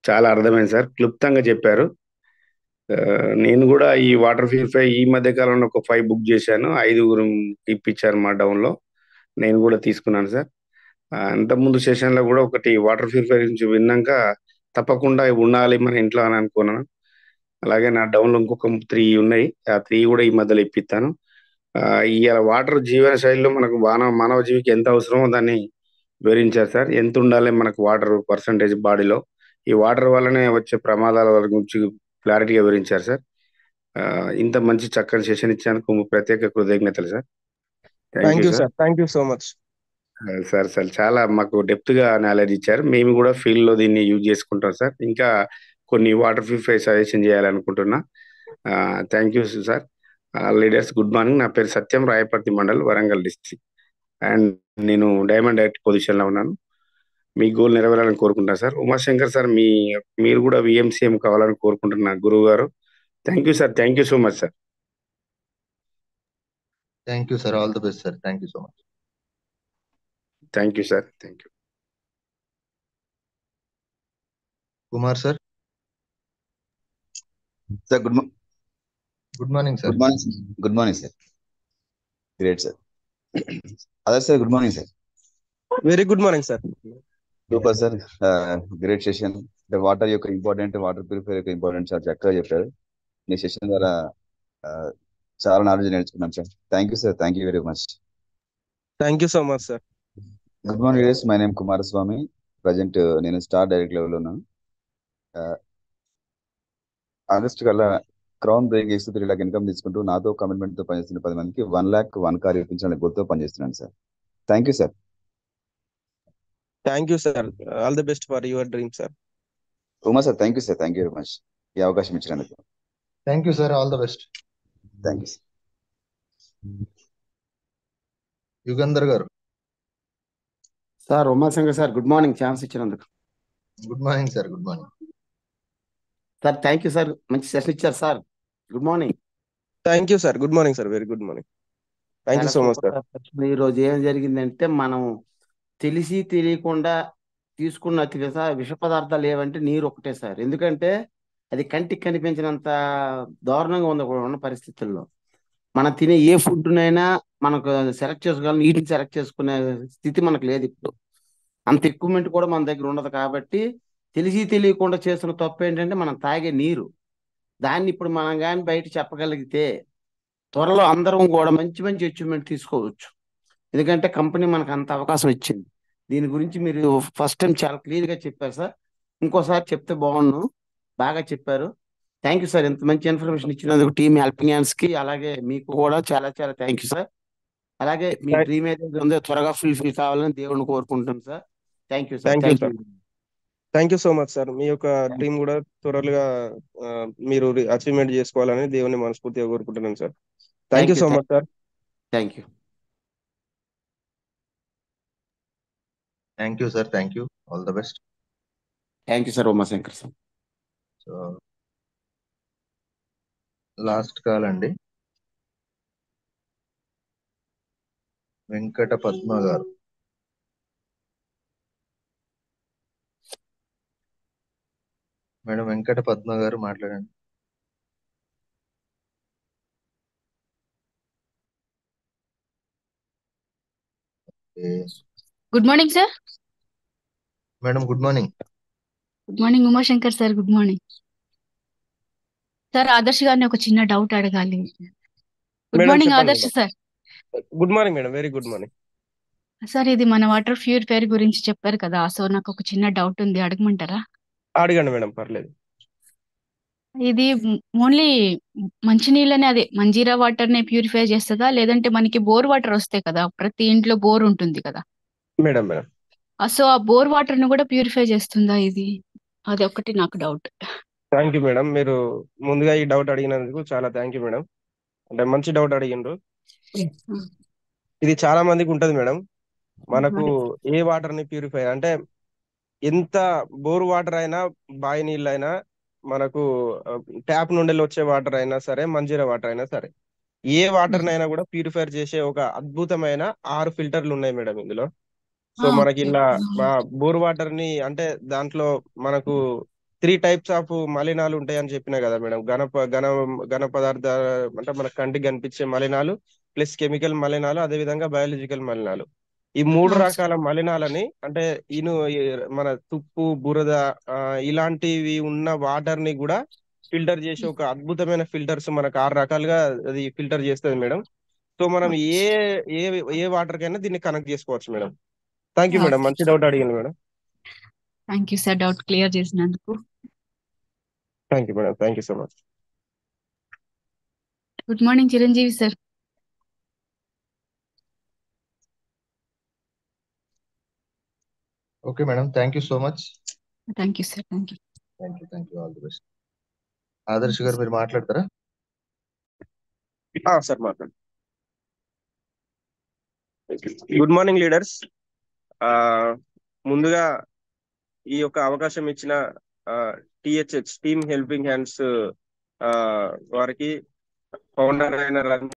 చాలా అర్థమైంది సార్. క్లుప్తంగా చెప్పారు. నేను కూడా ఈ వాటర్ ప్యూరిఫై ఈ మధ్య కాలంలో ఒక 5 బుక్ చేశాను. 5 ఇప్పించారు మా డౌన్లో. నేను కూడా తీసుకున్నాను సార్. అంతకుముందు సెషన్లో కూడా ఒకటి వాటర్ ప్యూరిఫై గురించి విన్నాక తప్పకుండా ఉండాలి మన ఇంట్లో అని అనుకున్నాను. అలాగే నా డౌన్లో ఇంకొక 3 ఉన్నాయి. ఆ 3 కూడా ఈ మధ్యలో ఇప్పిస్తాను. ఇవాళ వాటర్ జీవన శైలిలో మనకు మానవ జీవికి ఎంత అవసరమో దాన్ని వివరించారు సార్. ఎంత ఉండాలి మనకు వాటర్ పర్సంటేజ్ బాడీలో, ఈ వాటర్ వల్లనే వచ్చే ప్రమాదాల గురించి క్లారిటీగా వివరించారు సార్. ఇంత మంచి చక్కని సెషన్ ఇచ్చినందుకు ప్రత్యేక కృతజ్ఞతలు sir. Thank you sir. Thank you so much. Sir చాలా మాకు డెప్త్ గా నాలెడ్జ్ ఇచ్చారు. మేము కూడా ఫీల్డ్ లో దీన్ని యూజ్ చేసుకుంటాం సార్. ఇంకా కొన్ని వాటర్ ప్యూరిఫై సజెషన్ చేయాలనుకుంటున్నా. Thank you sir. Leaders good morning. నా పేరు సత్యం, రాయపర్తి మండల్, వరంగల్ డిస్ట్రిక్ట్. అండ్ నేను డైమండ్ డైరెక్ట్ పొజిషన్ లో ఉన్నాను. మీ గోల్ నెరవేరాలని కోరుకుంటున్నాను సార్. ఉమాశంకర్ సార్, మీరు కూడా విఎంసీఎం కావాలని కోరుకుంటున్నా గురువు గారు. Thank you sir. Thank you so much sir. Thank you sir. All the best sir. Thank you so much. Thank you sir. Thank you. Kumar sir. Sir good morning sir. Good morning sir. Great sir. అదే sir, good morning sir. Very good morning sir. Super sir. Great session. Water యొక్క important, water purifier యొక్క important చాలా చక్కగా చెప్పారు. మీ session ద్వారా చాలా knowledge నేర్చుకున్నాం sir. Thank you sir. Thank you very much. Thank you so much sir. Good morning leaders. My name Kumaraswamy. Present నేను స్టార్ డైరెక్ట్ లెవెల్లో ఉన్నాను. ఆగస్ట్ కల్లా క్రౌన్ బ్రేక్ చేస్తూ 3 lakh ఇన్కమ్ తీసుకుంటూ నాతో కమిట్మెంట్ తో పనిచేస్తున్న 10 మందికి 1 lakh 1 కార్ ఇప్పించాలని గోల్తో పనిచేస్తున్నాను sir. Thank you sir. Thank you sir. All the best for your dream sir. Uma sir, thank you sir. Thank you very much ఈ అవకాశం ఇచ్చినందుకు. Thank you sir. All the best. Thank you sir. Yugandhar గారు. Sir Umashankar sir, good morning. Chance ఇచ్చినందుకు. Good morning sir. Good morning sir. Thank you sir. మంచి session ఇచ్చారు sir. Good morning. Thank you sir. Good morning sir. Very good morning. Thank you so much sir. ఈ రోజు ఏం జరిగిందంటే, మనం తెలిసి తెలియకుండా తీసుకున్న అతి విష పదార్థాలు ఏవంటే నీరు ఒకటే సార్. ఎందుకంటే అది కంటికి కనిపించినంత దారుణంగా ఉంది ఉన్న పరిస్థితుల్లో. మనం తినే ఏ ఫుడ్నైనా మనకు సెలెక్ట్ చేసుకోగలం, నీటిని సెలెక్ట్ చేసుకునే స్థితి మనకు లేదు ఇప్పుడు. అంత ఎక్విప్మెంట్ కూడా మన దగ్గర ఉండదు. కాబట్టి తెలిసి తెలియకుండా చేస్తున్న తప్పు ఏంటంటే మనం తాగే నీరు. దాన్ని ఇప్పుడు మనం కానీ బయట చెప్పగలిగితే త్వరలో అందరం కూడా మంచి మంచి అచీవ్మెంట్ తీసుకోవచ్చు. ఎందుకంటే కంపెనీ మనకు అంత అవకాశం ఇచ్చింది. దీని గురించి మీరు ఫస్ట్ టైం చాలా క్లియర్గా చెప్పారు సార్. ఇంకోసారి చెప్తే బాగుండు. బాగా చెప్పారు. Thank you sir. ఇంత మంచి ఇన్ఫర్మేషన్ ఇచ్చినందుకు టీమ్ హెల్పింగ్ హ్యాండ్స్ కి, అలాగే మీకు కూడా చాలా చాలా థ్యాంక్ యూ సార్. అలాగే మీ డ్రీమ్ ఏదైతే ఉందో త్వరగా ఫుల్ఫిల్ కావాలని దేవుడిని కోరుకుంటాం sir. Thank you sir. Thank you so much sir. మీ యొక్క డ్రీమ్ కూడా త్వరగా మీరు అచీవ్మెంట్ చేసుకోవాలని దేవుని మనస్ఫూర్తిగా కోరుకుంటున్నాను sir. Thank you so much sir. Thank you. Thank you sir. Thank you. All the best. Thank you sir Umashankar sir. So last call అండి. వెంకట పద్మ గారు. మేడం వెంకట పద్మ గారు మాట్లాడండి. Good morning sir. Madam good morning. Good morning Umashankar sir. Good morning sir. Adarsh గారిని ఒక చిన్న doubt అడగాలి. Good morning Adarsh sir. Good morning madam. Very good morning sir. ఇది మన వాటర్ ప్యూరిఫైర్ గురించి చెప్పారు కదా, సో నాకు ఒక చిన్న డౌట్ ఉంది, అడగమంటారా? అడగండి మేడం, పర్లేదు. ఇది ఓన్లీ మంచినీళ్ళని, అదే మంజీరా వాటర్ నే ప్యూరిఫై చేస్తుందా, లేదంటే మనకి బోర్ వాటర్ వస్తాయి కదా, ప్రతి ఇంట్లో బోర్ ఉంటుంది కదా మేడం. సో ఆ బోర్ వాటర్ ని కూడా ప్యూరిఫై చేస్తుందా ఇది? అది ఒకటి నాకు డౌట్. Thank you madam. మీరు ముందుగా ఈ డౌట్ అడిగినందుకు చాలా థ్యాంక్ యూ మేడం. అంటే మంచి డౌట్ అడిగిండ్రు. ఇది చాలా మందికి ఉంటది మేడం. మనకు ఏ వాటర్ ని ప్యూరిఫై అంటే ఎంత బోర్ వాటర్ అయినా, బావి నీళ్ళు అయినా, మనకు ట్యాప్ నుండి వచ్చే వాటర్ అయినా సరే, మంజీరా వాటర్ అయినా సరే, ఏ వాటర్ నైనా కూడా ప్యూరిఫైర్ చేసే ఒక అద్భుతమైన 6 ఫిల్టర్లు ఉన్నాయి మేడం ఇందులో. సో మనకి ఓకే ఇలా బోర్ వాటర్ ని అంటే దాంట్లో మనకు 3 టైప్స్ ఆఫ్ మలినాలు ఉంటాయని చెప్పినా కదా మేడం. ఘన పదార్థ అంటే మన కంటికి కనిపించే మలినాలు, ప్లస్ కెమికల్ మలినాలు, అదే విధంగా బయాలజికల్ మలినాలు. ఈ 3 అవును సార్ రకాల మలినాలని అంటే మన తుప్పు, బురద ఇలాంటివి ఉన్న వాటర్ ని కూడా ఫిల్టర్ చేసే ఒక అద్భుతమైన ఫిల్టర్స్ మనకు 6 రకాలుగా అది ఫిల్టర్ చేస్తుంది మేడం. సో మనం ఏ ఏ ఏ వాటర్ కైనా దీన్ని కనెక్ట్ చేసుకోవచ్చు madam. Thank you madam, okay మంచి డౌట్ అడిగింది madam. Thank you sir doubt clear చేసినందుకు. Thank you madam, thank you so much. Good morning Chiranjeevi sir. Okay madam, thank you so much. Thank you sir. Thank you. Thank you, all the best. Adarsh గారు మీరు మాట్లాడతారా? Sir మాట్లాడు. Good morning leaders. ముందుగా ఈ యొక్క అవకాశం ఇచ్చిన టీహెచ్హెచ్ టీమ్ హెల్పింగ్ హ్యాండ్స్ వారికి, ఫౌండర్ అయిన